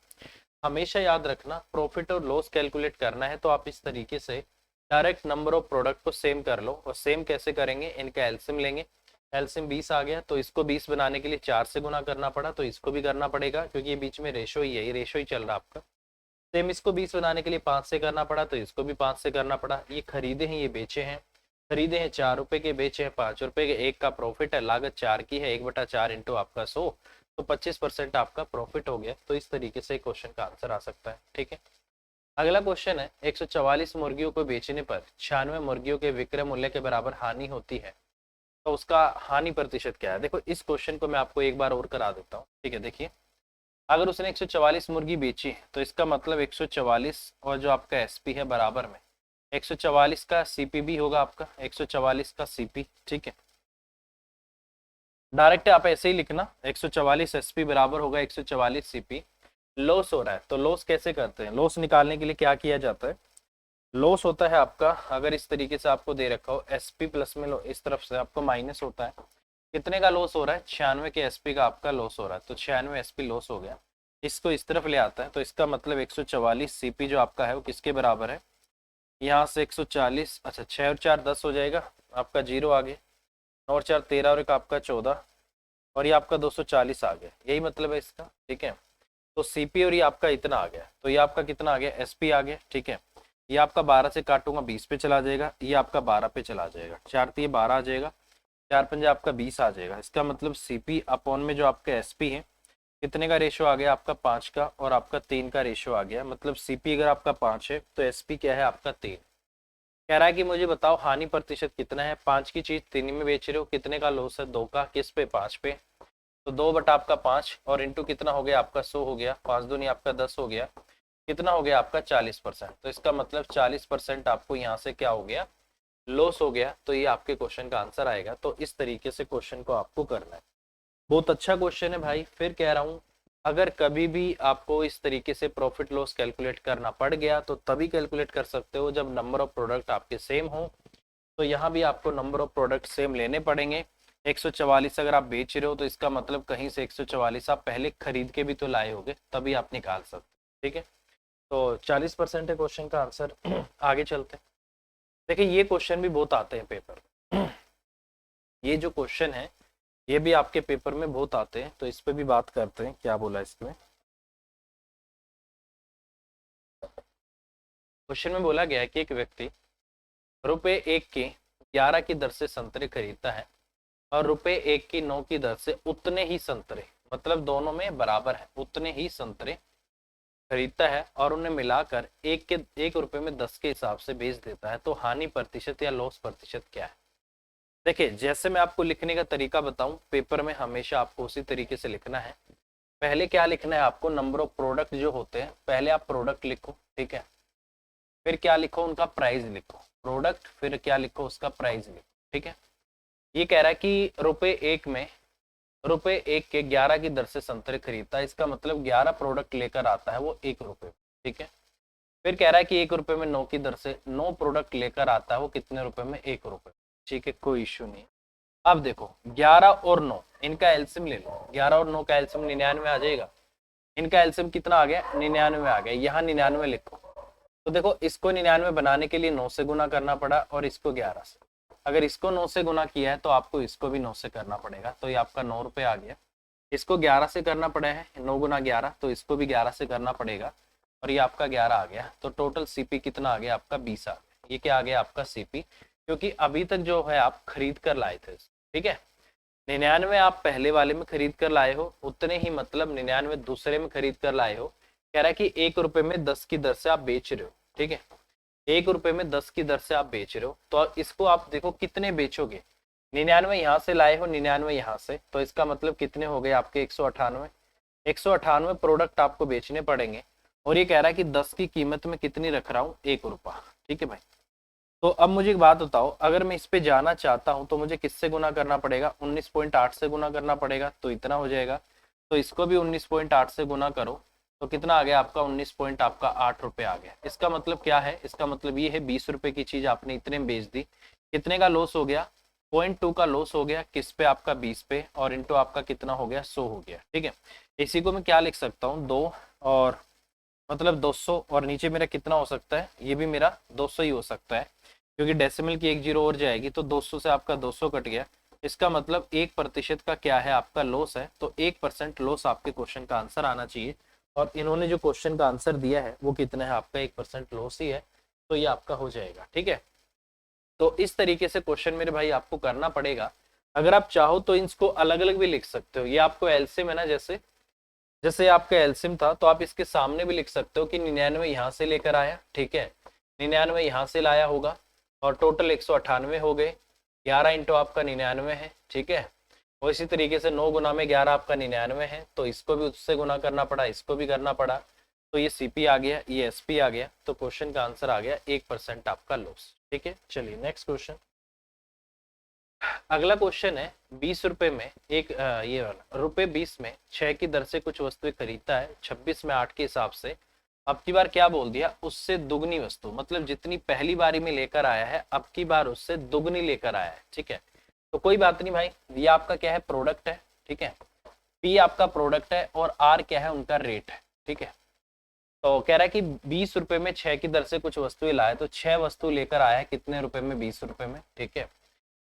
हमेशा याद रखना, प्रॉफिट और लॉस कैलकुलेट करना है तो आप इस तरीके से डायरेक्ट नंबर ऑफ प्रोडक्ट को सेम कर लो। और सेम कैसे करेंगे, इनका एलसीएम लेंगे, एलसीएम 20 आ गया, तो इसको 20 बनाने के लिए 4 से गुना करना पड़ा, तो इसको भी करना पड़ेगा, क्योंकि ये बीच में रेशो ही है, ये रेशो ही चल रहा है आपका। सेम इसको 20 बनाने के लिए 5 से करना पड़ा, तो इसको भी 5 से करना पड़ा। ये खरीदे हैं, ये बेचे हैं, खरीदे हैं 4 रुपए के, बेचे हैं 5 रुपए के। 1 का प्रॉफिट है, लागत 4 की है, 1/4 इंटू आपका 100, तो 25% आपका प्रॉफिट हो गया। तो इस तरीके से क्वेश्चन का आंसर आ सकता है। ठीक है, अगला क्वेश्चन है, 144 मुर्गियों को बेचने पर 96 मुर्गियों के विक्रय मूल्य के बराबर हानि होती है, तो उसका हानि प्रतिशत क्या है। देखो इस क्वेश्चन को मैं आपको एक बार और करा देता हूँ। ठीक है, देखिए अगर उसने 144 मुर्गी बेची तो इसका मतलब 144 और जो आपका एसपी है बराबर में 144 का सीपी भी होगा आपका, 144 का सीपी। ठीक है, डायरेक्ट आप ऐसे ही लिखना, 144 एसपी बराबर होगा 144 सीपी। लॉस हो रहा है तो लॉस कैसे करते हैं, लॉस निकालने के लिए क्या किया जाता है, लॉस होता है आपका, अगर इस तरीके से आपको दे रखा हो एसपी प्लस में लो, इस तरफ से आपको माइनस होता है। कितने का लॉस हो रहा है, 96 के एसपी का आपका लॉस हो रहा है, तो 96 एसपी लॉस हो गया। इसको इस तरफ ले आता है, तो इसका मतलब 144 सीपी जो आपका है वो किसके बराबर है, यहाँ से 140, अच्छा 6 और 4 10 हो जाएगा आपका, जीरो आगे, 9 और 4 13 और एक आपका 14, और ये आपका 240 आ गया, यही मतलब है इसका। ठीक है, तो सीपी और ये आपका इतना आ गया, तो ये आपका कितना आ गया, एसपी आ गया। ठीक है, ये आपका 12 से काटूंगा 20 पे चला जाएगा, ये आपका 12 पे चला जाएगा, 4 तो ये 12 आ जाएगा, 4 पंजे आपका 20 आ जाएगा। इसका मतलब सीपी अपॉन में जो आपका एसपी है कितने का रेशो आ गया आपका, 5 का, और आपका 3 का रेशो आ गया। मतलब सीपी अगर आपका 5 है तो एसपी क्या है आपका 3। कह रहा है कि मुझे बताओ हानि प्रतिशत कितना है, 5 की चीज 3 में बेच रहे हो, कितने का लॉस है, 2 का, किस पे, 5 पे, तो 2 बटा आपका 5 और इंटू कितना हो गया आपका 100 हो गया, 5 दूनी आपका 10 हो गया, कितना हो गया आपका 40%। तो इसका मतलब 40% आपको यहाँ से क्या हो गया, लॉस हो गया। तो ये आपके क्वेश्चन का आंसर आएगा। तो इस तरीके से क्वेश्चन को आपको करना है। बहुत अच्छा क्वेश्चन है भाई, फिर कह रहा हूँ अगर कभी भी आपको इस तरीके से प्रॉफिट लॉस कैलकुलेट करना पड़ गया तो तभी कैलकुलेट कर सकते हो जब नंबर ऑफ प्रोडक्ट आपके सेम हो। तो यहाँ भी आपको नंबर ऑफ प्रोडक्ट सेम लेने पड़ेंगे। 144 अगर आप बेच रहे हो तो इसका मतलब कहीं से 144 आप पहले खरीद के भी तो लाए होगे, तभी आप निकाल सकते। ठीक है, तो 40% है क्वेश्चन का आंसर। आगे चलते हैं। देखिए ये क्वेश्चन भी बहुत आते हैं पेपर में। ये जो क्वेश्चन है ये भी आपके पेपर में बहुत आते हैं, तो इस पे भी बात करते हैं क्या बोला इसमें। क्वेश्चन में बोला गया है कि एक व्यक्ति रुपए 1 की 11 की दर से संतरे खरीदता है और रुपए 1 की 9 की दर से उतने ही संतरे, मतलब दोनों में बराबर है, उतने ही संतरे खरीदता है और उन्हें मिलाकर 1 रुपए में 10 के हिसाब से बेच देता है, तो हानि प्रतिशत या लॉस प्रतिशत क्या है। देखिए जैसे मैं आपको लिखने का तरीका बताऊं, पेपर में हमेशा आपको उसी तरीके से लिखना है। पहले क्या लिखना है आपको, नंबर ऑफ प्रोडक्ट जो होते हैं, पहले आप प्रोडक्ट लिखो, ठीक है। फिर क्या लिखो, उनका प्राइस लिखो, प्रोडक्ट, फिर क्या लिखो, उसका प्राइस लिखो, ठीक है। ये कह रहा है कि रुपए एक के 11 की दर से संतरे खरीदता है, इसका मतलब 11 प्रोडक्ट लेकर आता है वो 1 रुपए, ठीक है। फिर कह रहा है कि 1 रुपए में 9 की दर से 9 प्रोडक्ट लेकर आता है वो कितने रुपए में, 1 रुपए, ठीक है, कोई इश्यू नहीं। अब देखो 11 और 9 इनका एल्सियम ले लो, 11 और 9 का एल्सियम 99 आ जाएगा। इनका एल्सियम कितना आ गया, 99 आ गया, यहाँ 99 लिखो। तो देखो इसको 99 बनाने के लिए 9 से गुना करना पड़ा और इसको 11 से। अगर इसको 9 से गुना किया है तो आपको इसको भी 9 से करना पड़ेगा, तो ये आपका 9 रुपए आ गया। इसको 11 से करना पड़ा है, 9 गुना 11, तो इसको भी 11 से करना पड़ेगा और ये आपका 11 आ गया। तो टोटल सीपी कितना आ गया आपका, 20 आ गया। ये क्या आ गया आपका सीपी, क्योंकि अभी तक जो है आप खरीद कर लाए थे, ठीक है। 99 आप पहले वाले में खरीद कर लाए हो, उतने ही मतलब 99 दूसरे में खरीद कर लाए हो। कह रहा है कि 1 रुपए में 10 की दर से आप बेच रहे हो, ठीक है। 1 रुपए में 10 की दर से आप बेच रहे हो, तो इसको आप देखो कितने बेचोगे। 99 यहाँ से लाए हो, 99 यहाँ से, तो इसका मतलब कितने हो गए आपके 198। 198 प्रोडक्ट आपको बेचने पड़ेंगे और ये कह रहा है कि 10 की कीमत में कितनी रख रहा हूँ, 1 रुपया, ठीक है भाई। तो अब मुझे एक बात बताओ, अगर मैं इस पे जाना चाहता हूं तो मुझे किससे गुना करना पड़ेगा, 19.8 से गुना करना पड़ेगा, तो इतना हो जाएगा। तो इसको भी 19.8 से गुना करो, तो कितना आ गया आपका, 19 पॉइंट आपका 8 रुपए आ गया। इसका मतलब क्या है, इसका मतलब ये है 20 रुपए की चीज आपने इतने में बेच दी, कितने का लॉस हो गया, 0.2 का लॉस हो गया, किस पे आपका 20 पे, और इंटू आपका कितना हो गया, 100 हो गया, ठीक है। इसी को मैं क्या लिख सकता हूँ, 2 और मतलब 200, और नीचे मेरा कितना हो सकता है, ये भी मेरा 200 ही हो सकता है, क्योंकि डेसिमल की 1 जीरो और जाएगी, तो 200 से आपका 200 कट गया। इसका मतलब 1% का क्या है आपका लॉस है, तो 1% लॉस आपके क्वेश्चन का आंसर आना चाहिए। और इन्होंने जो क्वेश्चन का आंसर दिया है वो कितना है आपका, 1% लॉस ही है, तो ये आपका हो जाएगा, ठीक है। तो इस तरीके से क्वेश्चन मेरे भाई आपको करना पड़ेगा। अगर आप चाहो तो इसको अलग अलग भी लिख सकते हो, ये आपको एलसीएम है ना, जैसे जैसे आपका एलसीएम था, तो आप इसके सामने भी लिख सकते हो कि 99 यहाँ से लेकर आया, ठीक है, 99 यहाँ से लाया होगा और टोटल 198 हो गए, 11 इंटू आपका 99 है, ठीक है। और इसी तरीके से 9 गुना में 11 आपका 99 है, तो इसको भी उससे गुना करना पड़ा, इसको भी करना पड़ा, तो ये सीपी आ गया, ये एसपी आ गया, तो क्वेश्चन का आंसर आ गया 1% आपका लॉस, ठीक है। चलिए नेक्स्ट क्वेश्चन। अगला क्वेश्चन है, 20 रुपए में एक ये वाला, रुपए 20 में 6 की दर से कुछ वस्तुएं खरीदता है, 26 में 8 के हिसाब से। अब की बार क्या बोल दिया, उससे दुगनी वस्तु, मतलब जितनी पहली बारी में लेकर आया है अब की बार उससे दुगनी लेकर आया है, ठीक है। तो कोई बात नहीं भाई, ये आपका क्या है, प्रोडक्ट है, ठीक है। पी आपका प्रोडक्ट है और आर क्या है, उनका रेट है, ठीक है। तो कह रहा है कि 20 रुपए में 6 की दर से कुछ वस्तुएं लाए, तो 6 वस्तु लेकर आया है कितने रुपए में, 20 रुपए में, ठीक है।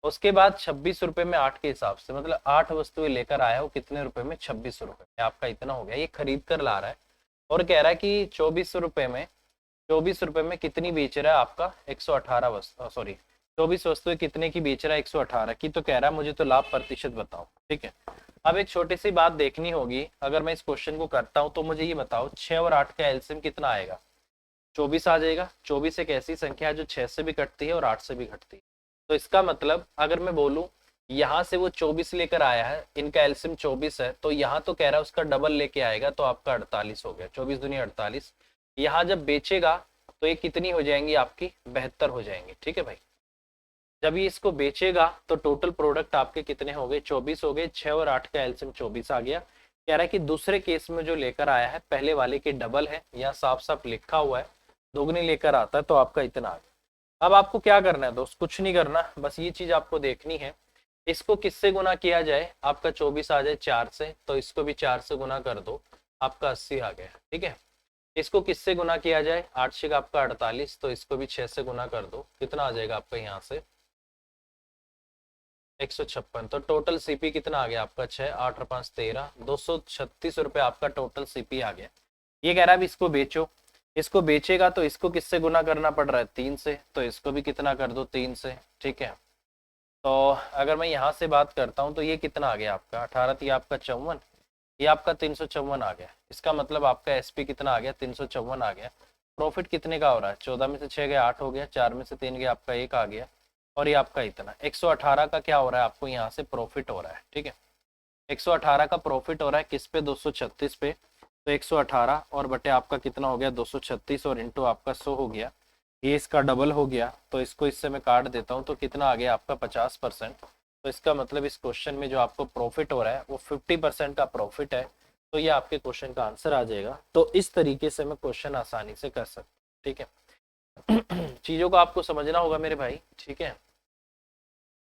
उसके बाद 26 रुपए में 8 के हिसाब से, मतलब 8 वस्तुएं लेकर आया हो कितने रुपए में, 26 रुपए में, आपका इतना हो गया। ये खरीद कर ला रहा है और कह रहा है कि 24 रुपए में कितनी बेच रहा है आपका, 118 वस्तु, सॉरी 24 वस्तुएं कितने की बेच रहा है, 118 की। तो कह रहा है मुझे तो लाभ प्रतिशत बताओ, ठीक है। अब एक छोटी सी बात देखनी होगी, अगर मैं इस क्वेश्चन को करता हूं तो मुझे ये बताओ 6 और 8 का एलसीएम कितना आएगा, 24 आ जाएगा। 24 एक ऐसी संख्या है जो 6 से भी कटती है और 8 से भी घटती है, तो इसका मतलब अगर मैं बोलूं यहाँ से वो 24 लेकर आया है, इनका एलसीएम 24 है, तो यहाँ तो कह रहा है उसका डबल लेके आएगा, तो आपका 48 हो गया, 24 दुनी 48। यहाँ जब बेचेगा तो ये कितनी हो जाएंगी आपकी, 72 हो जाएंगी, ठीक है भाई। जब ये इसको बेचेगा तो टोटल प्रोडक्ट आपके कितने हो गए, 24 हो गए, 6 और 8 का एलसीएम 24 आ गया। कह रहा है कि दूसरे केस में जो लेकर आया है पहले वाले के डबल है, यहाँ साफ साफ लिखा हुआ है दोगुनी लेकर आता है, तो आपका इतना आ गया। अब आपको क्या करना है दोस्त, कुछ नहीं करना, बस ये चीज आपको देखनी है, इसको किससे गुना किया जाए, आपका 24 आ जाए 4 से, तो इसको भी 4 से गुना कर दो, आपका 80 आ गया, ठीक है। इसको किससे गुना किया जाए, 8 6 आपका 48, तो इसको भी 6 से गुना कर दो, कितना आ जाएगा आपका यहाँ से 156। तो टोटल सीपी कितना आ गया आपका 6 8 और 5 13, 236 रुपए आपका टोटल सीपी आ गया। ये कह रहा है अब इसको बेचो, इसको बेचेगा तो इसको किससे गुना करना पड़ रहा है 3 से, तो इसको भी कितना कर दो 3 से, ठीक है। तो अगर मैं यहाँ से बात करता हूँ तो ये कितना आ गया आपका 18, ये आपका 54, ये आपका 354 आ गया। इसका मतलब आपका एसपी कितना आ गया 354 आ गया। प्रॉफिट कितने का हो रहा है, 14 में से 6 गया 8 हो गया, 4 में से 3 गया आपका 1 आ गया, और ये आपका इतना 118 का क्या हो रहा है आपको यहाँ से प्रॉफिट हो रहा है, ठीक है। 118 का प्रॉफिट हो रहा है किस पे 236 पे, तो 118 और बटे आपका कितना हो गया 236 और इंटू आपका 100 हो गया, ये इसका डबल हो गया, तो इसको इससे मैं काट देता हूँ तो कितना आ गया आपका 50%। तो इसका मतलब इस क्वेश्चन में जो आपको प्रॉफिट हो रहा है वो 50% का प्रॉफिट है, तो ये आपके क्वेश्चन का आंसर आ जाएगा। तो इस तरीके से मैं क्वेश्चन आसानी से कर सकता हूँ, ठीक है। चीजों को आपको समझना होगा मेरे भाई, ठीक है।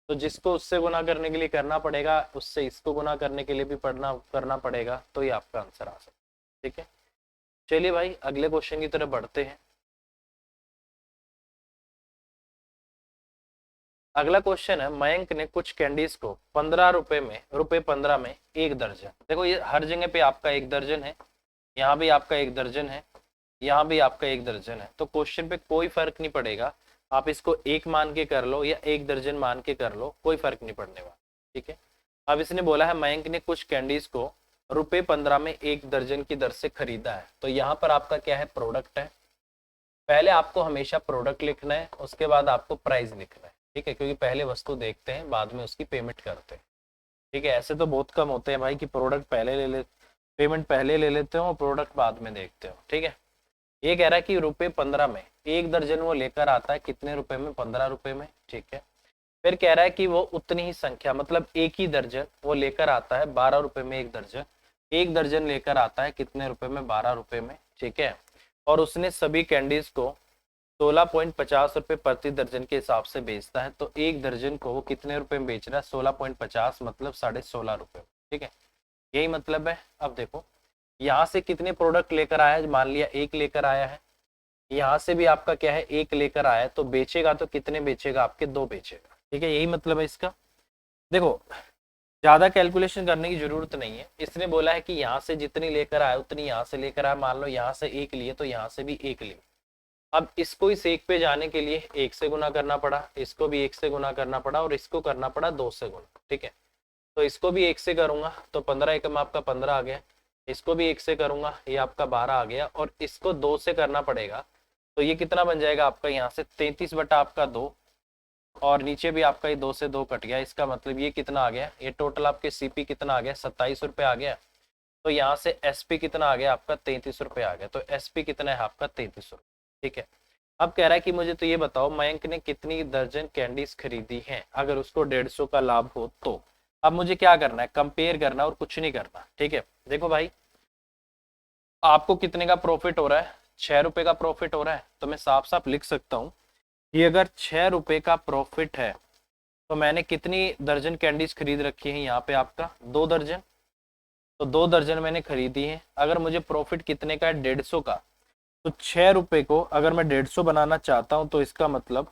तो जिसको उससे गुना करने के लिए करना पड़ेगा, उससे इसको गुना करने के लिए भी करना पड़ेगा, तो ये आपका आंसर आ सकता है, ठीक है। चलिए भाई अगले क्वेश्चन की तरफ बढ़ते हैं। अगला क्वेश्चन है, मयंक ने कुछ कैंडीज को 15 रुपए में, रुपए 15 में एक दर्जन, देखो ये हर जगह पे आपका एक दर्जन है, यहाँ भी आपका एक दर्जन है, यहाँ भी आपका एक दर्जन है, तो क्वेश्चन पे कोई फर्क नहीं पड़ेगा, आप इसको एक मान के कर लो या एक दर्जन मान के कर लो, कोई फर्क नहीं पड़ने वाला, ठीक है। अब इसने बोला है मयंक ने कुछ कैंडीज को रुपए 15 में एक दर्जन की दर से खरीदा है, तो यहाँ पर आपका क्या है प्रोडक्ट है। पहले आपको हमेशा प्रोडक्ट लिखना है, उसके बाद आपको प्राइस लिखना है, ठीक है, क्योंकि पहले वस्तु देखते हैं बाद में उसकी पेमेंट करते हैं, ठीक है। ऐसे तो बहुत कम होते हैं भाई कि प्रोडक्ट पहले ले ले, पेमेंट पहले ले लेते हो और प्रोडक्ट बाद में देखते हो, ठीक है। ये कह रहा है कि रुपए 15 में एक दर्जन वो लेकर आता है, कितने रुपए में 15 रुपए में, ठीक है। फिर कह रहा है कि वो उतनी ही संख्या मतलब एक ही दर्जन वो लेकर आता है 12 रुपए में एक दर्जन, एक दर्जन लेकर आता है कितने रुपए में 12 रुपए में, ठीक है। और उसने सभी कैंडीज को 16.50 रुपए प्रति दर्जन के हिसाब से बेचता है, तो एक दर्जन को वो कितने रुपए में बेच रहा है 16.50 मतलब 16.5 रुपए, ठीक है। यही मतलब है। अब देखो यहाँ से कितने प्रोडक्ट लेकर आया है, मान लिया एक लेकर आया है, यहाँ से भी आपका क्या है एक लेकर आया है, तो बेचेगा तो कितने बेचेगा आपके 2 बेचेगा, ठीक है। यही मतलब है इसका। देखो ज्यादा कैलकुलेशन करने की जरूरत नहीं है, इसने बोला है कि यहाँ से जितनी लेकर आया उतनी यहाँ से लेकर आया, मान लो यहाँ से एक लिए तो यहाँ से भी एक लिए। अब इसको इस एक पे जाने के लिए एक से गुना करना पड़ा, इसको भी एक से गुना करना पड़ा और इसको करना पड़ा 2 से गुना, ठीक है। तो इसको भी एक से करूंगा तो 15 एकम आपका 15 आ गया, इसको भी एक से करूंगा ये आपका 12 आ गया, और इसको 2 से करना पड़ेगा, तो ये कितना बन जाएगा आपका यहाँ से 33 बटा आपका 2, और नीचे भी आपका ये 2 से 2 कट गया, इसका मतलब ये कितना आ गया, ये टोटल आपके सीपी कितना आ गया 27 रुपए आ गया। तो यहाँ से एसपी कितना आ गया आपका 33 रुपए आ गया, तो एसपी कितना है आपका 33 रुपए, ठीक है। अब कह रहा है कि मुझे तो ये बताओ मयंक ने कितनी दर्जन कैंडीज खरीदी हैं अगर उसको 150 का लाभ हो तो। अब मुझे क्या करना है, कंपेयर करना और कुछ नहीं करना, ठीक है। देखो भाई आपको कितने का प्रॉफिट हो रहा है, 6 रुपए का प्रॉफिट हो रहा है, तो मैं साफ साफ लिख सकता हूँ कि अगर 6 रुपए का प्रॉफिट है तो मैंने कितनी दर्जन कैंडीज खरीद रखी है यहाँ पे आपका 2 दर्जन, तो 2 दर्जन मैंने खरीदी है। अगर मुझे प्रॉफिट कितने का है 150 का, तो 6 रुपए को अगर मैं 150 बनाना चाहता हूँ तो इसका मतलब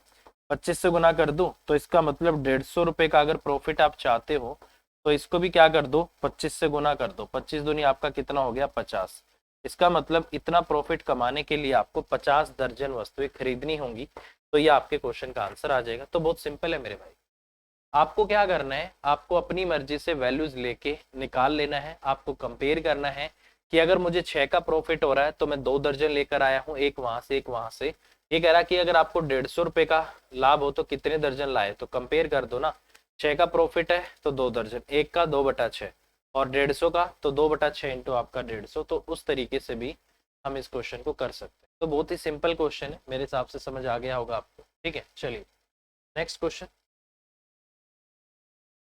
25 से गुना कर दूं, तो इसका मतलब 150 रुपए का अगर प्रॉफिट आप चाहते हो तो इसको भी क्या कर दो 25 से गुना कर दो, 25 दूनी आपका कितना हो गया 50। इसका मतलब इतना प्रॉफिट कमाने के लिए आपको 50 दर्जन वस्तुएं खरीदनी होंगी, तो ये आपके क्वेश्चन का आंसर आ जाएगा। तो बहुत सिंपल है मेरे भाई, आपको क्या करना है, आपको अपनी मर्जी से वैल्यूज लेके निकाल लेना है, आपको कंपेयर करना है कि अगर मुझे 6 का प्रॉफिट हो रहा है तो मैं 2 दर्जन लेकर आया हूँ, एक वहां से एक वहां से। ये कह रहा है कि अगर आपको 150 रुपए का लाभ हो तो कितने दर्जन लाए, तो कंपेयर कर दो ना, 6 का प्रॉफिट है तो 2 दर्जन, एक का 2/6 और 150 का तो 2/6 इंटू आपका 150, तो उस तरीके से भी हम इस क्वेश्चन को कर सकते हैं। तो बहुत ही सिंपल क्वेश्चन है, मेरे हिसाब से समझ आ गया होगा आपको, ठीक है। चलिए नेक्स्ट क्वेश्चन।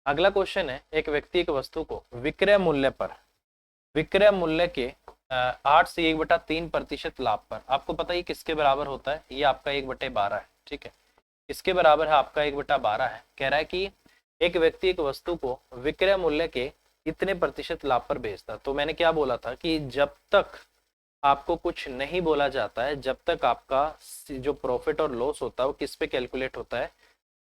अगला क्वेश्चन है, एक व्यक्ति एक वस्तु को विक्रय मूल्य पर, विक्रय मूल्य के 8 से 1/3% लाभ पर, आपको पता है किसके बराबर होता है, ये आपका 1/12 है, ठीक है। इसके बराबर है आपका 1/12 है। कह रहा है कि एक व्यक्ति एक वस्तु को विक्रय मूल्य के इतने प्रतिशत लाभ पर बेचता, तो मैंने क्या बोला था कि जब तक आपको कुछ नहीं बोला जाता है जब तक आपका जो प्रॉफिट और लॉस होता है वो किस पे कैलकुलेट होता है,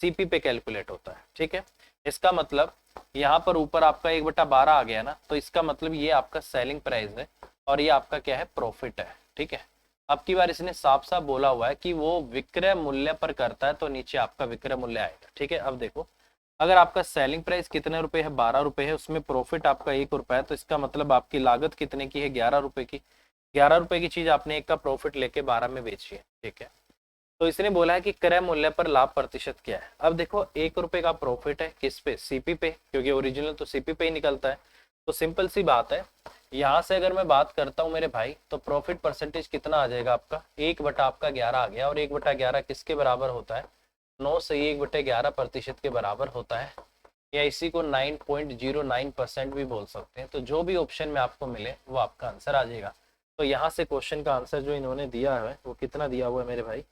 सीपी पे कैलकुलेट होता है। ठीक है, इसका मतलब यहाँ पर ऊपर आपका 1/12 आ गया ना, तो इसका मतलब ये आपका सेलिंग प्राइस है और ये आपका क्या है, प्रॉफिट है। ठीक है, अब की बार इसने साफ साफ बोला हुआ है कि वो विक्रय मूल्य पर करता है, तो नीचे आपका विक्रय मूल्य आएगा। ठीक है, अब देखो अगर आपका सेलिंग प्राइस कितने रुपए है, 12 रुपए है, उसमें प्रॉफिट आपका 1 रुपया है, तो इसका मतलब आपकी लागत कितने की है, 11 रुपए की। 11 रुपए की चीज आपने 1 का प्रॉफिट लेके 12 में बेची है। ठीक है, तो इसने बोला है कि क्रय मूल्य पर लाभ प्रतिशत क्या है। अब देखो 1 रुपए का प्रॉफिट है किस पे, सीपी पे, क्योंकि ओरिजिनल तो सीपी पे ही निकलता है। तो सिंपल सी बात है, यहाँ से अगर मैं बात करता हूँ मेरे भाई, तो प्रॉफिट परसेंटेज कितना आ जाएगा आपका, 1 बटा आपका 11 आ गया। और 1/11 किसके बराबर होता है, 9 से 1/11% के बराबर होता है, या इसी को 9.09% भी बोल सकते हैं। तो जो भी ऑप्शन में आपको मिले वो आपका आंसर आ जाएगा। तो यहाँ से क्वेश्चन का आंसर जो इन्होंने दिया है वो कितना दिया हुआ है मेरे भाई,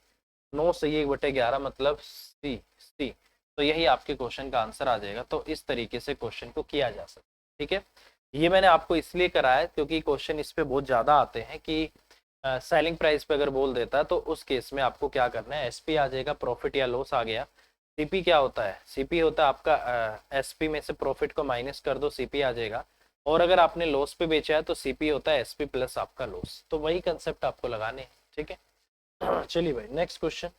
9 से 1/11 मतलब सी सी। तो यही आपके क्वेश्चन का आंसर आ जाएगा। तो इस तरीके से क्वेश्चन को किया जा सकता है। ठीक है, ये मैंने आपको इसलिए कराया क्योंकि क्वेश्चन इस पे बहुत ज्यादा आते हैं कि सेलिंग प्राइस पे अगर बोल देता है तो उस केस में आपको क्या करना है, एसपी आ जाएगा, प्रॉफिट या लॉस आ गया। सीपी क्या होता है, सीपी होता है आपका एसपी में से प्रॉफिट को माइनस कर दो, सीपी आ जाएगा। और अगर आपने लॉस पे बेचा है तो सीपी होता है एसपी प्लस आपका लॉस। तो वही कंसेप्ट आपको लगाने हैं। ठीक है, चलिए भाई नेक्स्ट क्वेश्चन।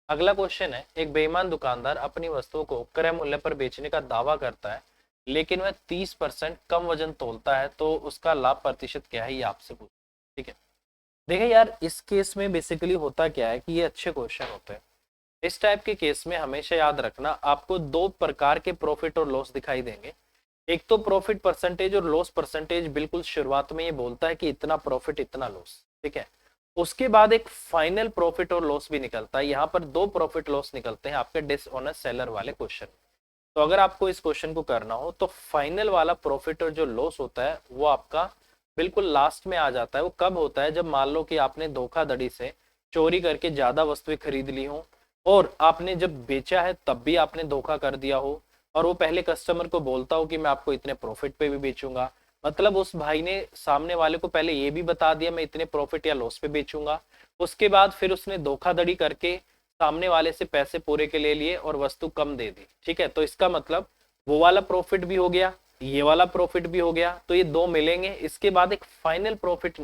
अगला क्वेश्चन है, एक बेईमान दुकानदार अपनी वस्तुओं को क्रय मूल्य पर बेचने का दावा करता है लेकिन वह 30% कम वजन तोलता है, तो उसका लाभ प्रतिशत क्या है, ये आपसे पूछ। ठीक है, देखिए यार इस केस में बेसिकली होता क्या है कि ये अच्छे क्वेश्चन होते हैं। इस टाइप के केस में हमेशा याद रखना आपको 2 प्रकार के प्रॉफिट और लॉस दिखाई देंगे। एक तो प्रॉफिट परसेंटेज और लॉस परसेंटेज बिल्कुल शुरुआत में ये बोलता है कि इतना प्रॉफिट इतना लॉस। ठीक है, उसके बाद एक फाइनल प्रॉफिट और लॉस भी निकलता है। यहाँ पर 2 प्रॉफिट लॉस निकलते हैं आपके डिसऑनेस्ट सेलर वाले क्वेश्चन। तो अगर आपको इस क्वेश्चन को करना हो तो फाइनल वाला प्रॉफिट और जो लॉस होता है वो आपका बिल्कुल लास्ट में आ जाता है। वो कब होता है, जब मान लो कि आपने धोखाधड़ी से चोरी करके ज्यादा वस्तुएं खरीद ली हो और आपने जब बेचा है तब भी आपने धोखा कर दिया हो, और वो पहले कस्टमर को बोलता हो कि मैं आपको इतने प्रॉफिट पे भी बेचूंगा। मतलब उस भाई ने सामने वाले को पहले ये भी बता दिया मैं इतने प्रॉफिट या लॉस पे बेचूंगा, उसके बाद फिर उसने धोखाधड़ी करके सामने वाले से पैसे पूरे के ले लिए और वस्तु कम दे दी। ठीक है, तो इसका मतलब वो वाला प्रॉफिट भी हो गया, ये वाला प्रॉफिट भी हो गया, तो ये 2 मिलेंगे। इसके बाद एक फाइनल प्रॉफिट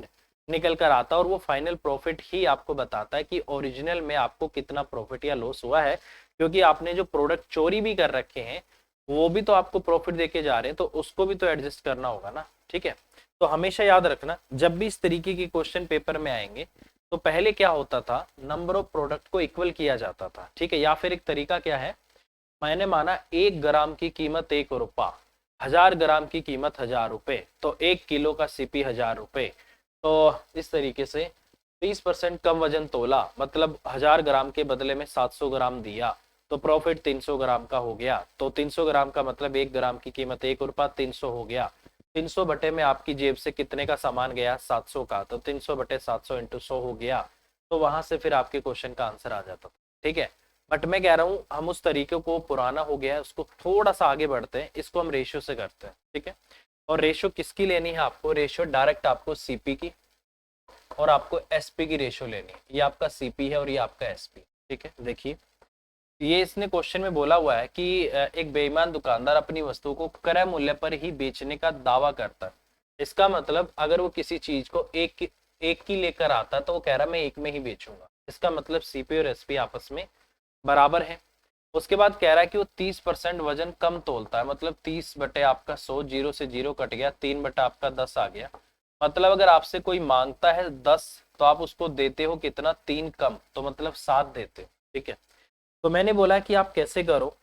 निकल कर आता है और वो फाइनल प्रॉफिट ही आपको बताता है कि ओरिजिनल में आपको कितना प्रॉफिट या लॉस हुआ है, क्योंकि आपने जो प्रोडक्ट चोरी भी कर रखे हैं वो भी तो आपको प्रॉफिट देके जा रहे हैं, तो उसको भी तो एडजस्ट करना होगा ना। ठीक है, तो हमेशा याद रखना जब भी इस तरीके के क्वेश्चन पेपर में आएंगे तो पहले क्या होता था, नंबर ऑफ प्रोडक्ट को इक्वल किया जाता था। ठीक है, या फिर एक तरीका क्या है, मैंने माना 1 ग्राम की कीमत 1 रुपया, 1000 ग्राम की कीमत 1000 रुपए, तो 1 किलो का सीपी 1000 रुपए। तो इस तरीके से 30% कम वजन तोला, मतलब 1000 ग्राम के बदले में 700 ग्राम दिया, तो प्रॉफिट 300 ग्राम का हो गया। तो 300 ग्राम का मतलब 1 ग्राम की कीमत 1 रुपया, 300 हो गया। 300 बटे में आपकी जेब से कितने का सामान गया, 700 का, तो 300 बटे 700 इंटू 100 हो गया। तो वहां से फिर आपके क्वेश्चन का आंसर आ जाता था। ठीक है, बट मैं कह रहा हूँ हम उस तरीके को पुराना हो गया है, उसको थोड़ा सा आगे बढ़ते हैं, इसको हम रेशियो से करते हैं। ठीक है, और रेशियो किसकी लेनी है आपको, रेशियो डायरेक्ट आपको सीपी की और आपको एसपी की रेशियो लेनी है। ये आपका सीपी है और ये आपका एसपी। ठीक है, देखिए ये इसने क्वेश्चन में बोला हुआ है कि एक बेईमान दुकानदार अपनी वस्तु को क्रय मूल्य पर ही बेचने का दावा करता है। इसका मतलब अगर वो किसी चीज को एक की लेकर आता है तो वो कह रहा है मैं एक में ही बेचूंगा। इसका मतलब सीपी और एसपी आपस में बराबर है। उसके बाद कह रहा है कि वो 30% वजन कम तोलता है, मतलब 30 बटे आपका 100, 0 से 0 कट गया, 3 बटा आपका 10 आ गया। मतलब अगर आपसे कोई मांगता है 10 तो आप उसको देते हो कितना, 3 कम, तो मतलब 7 देते हो। ठीक है, तो मैंने बोला कि आप कैसे करो,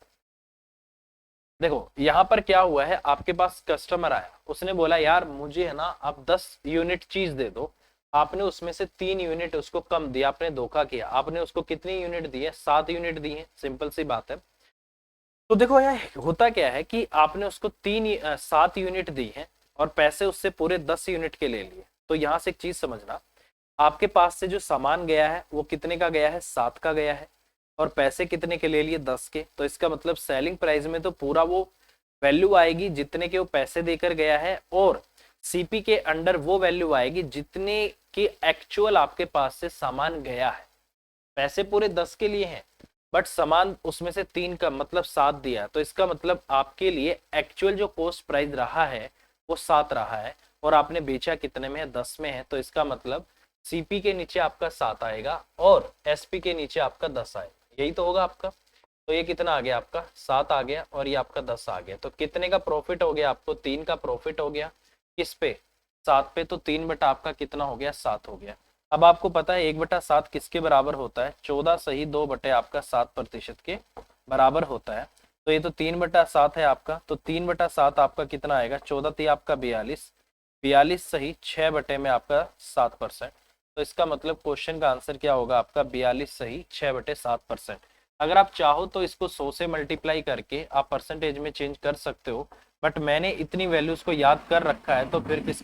देखो यहाँ पर क्या हुआ है, आपके पास कस्टमर आया, उसने बोला यार मुझे है ना आप 10 यूनिट चीज दे दो। आपने उसमें से 3 यूनिट उसको कम दिया, आपने धोखा किया। आपने उसको कितनी यूनिट दी है, 7 यूनिट दी है, सिंपल सी बात है। तो देखो यार होता क्या है कि आपने उसको 7 यूनिट दी है और पैसे उससे पूरे 10 यूनिट के ले लिए। तो यहाँ से एक चीज समझना, आपके पास से जो सामान गया है वो कितने का गया है, 7 का गया है, और पैसे कितने के ले लिए, 10 के। तो इसका मतलब सेलिंग प्राइस में तो पूरा वो वैल्यू आएगी जितने के वो पैसे देकर गया है, और सीपी के अंडर वो वैल्यू आएगी जितने की एक्चुअल आपके पास से सामान गया है। पैसे पूरे 10 के लिए हैं, बट सामान उसमें से 3 का मतलब 7 दिया है, तो इसका मतलब आपके लिए एक्चुअल जो कॉस्ट प्राइस रहा है वो 7 रहा है, और आपने बेचा कितने में है, 10 में है, तो इसका मतलब सीपी के नीचे आपका 7 आएगा और एसपी के नीचे आपका 10 आएगा। यही तो होगा आपका। तो ये कितना आ गया आपका, 7 आ गया और ये आपका 10 आ गया। तो कितने का प्रॉफिट हो गया आपको, 3 का प्रॉफिट हो गया। किस पे, 7 पे। तो 3 बटा आपका कितना हो गया, 7 हो गया। अब आपको पता है 1/7 किसके बराबर होता है, 14 सही 2 बटे आपका 7% के बराबर होता है। तो ये तो 3/7 है आपका, तो 3/7 आपका कितना आएगा, 14 थी आपका 42, 42 सही 6 बटे में आपका 7%। तो इसका मतलब क्वेश्चन का आंसर क्या होगा आपका, 42 सही 6/7%। अगर आप चाहो तो इसको 100 से मल्टीप्लाई करके आप परसेंटेज में चेंज कर सकते हो, बट मैंने इतनी वैल्यूज को याद कर रखा है तो फिर किस,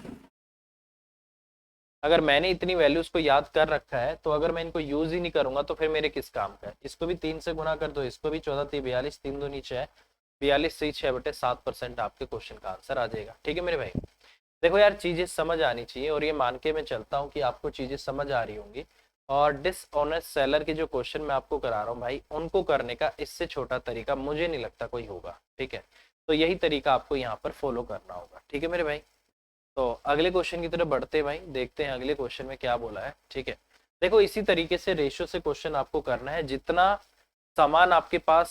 अगर मैंने इतनी वैल्यूज को याद कर रखा है तो अगर मैं इनको यूज ही नहीं करूंगा तो फिर मेरे किस काम का है। इसको भी 3 से गुना कर दो, इसको भी, 14 3 42, 3 2 नीचे है 42 से 6/7% आपके क्वेश्चन का आंसर आ जाएगा। ठीक है मेरे भाई। देखो यार, चीजें समझ आनी चाहिए, और ये मान के मैं चलता हूँ कि आपको चीजें समझ आ रही होंगी। और डिसऑनेस्ट सेलर के जो क्वेश्चन मैं आपको करा रहा हूँ भाई, उनको करने का इससे छोटा तरीका मुझे नहीं लगता कोई होगा। ठीक है, तो यही तरीका आपको यहाँ पर फॉलो करना होगा। ठीक है मेरे भाई। तो अगले क्वेश्चन की तरफ बढ़ते हैं भाई, देखते हैं अगले क्वेश्चन में क्या बोला है। ठीक है, देखो इसी तरीके से रेशियो से क्वेश्चन आपको करना है, जितना सामान आपके पास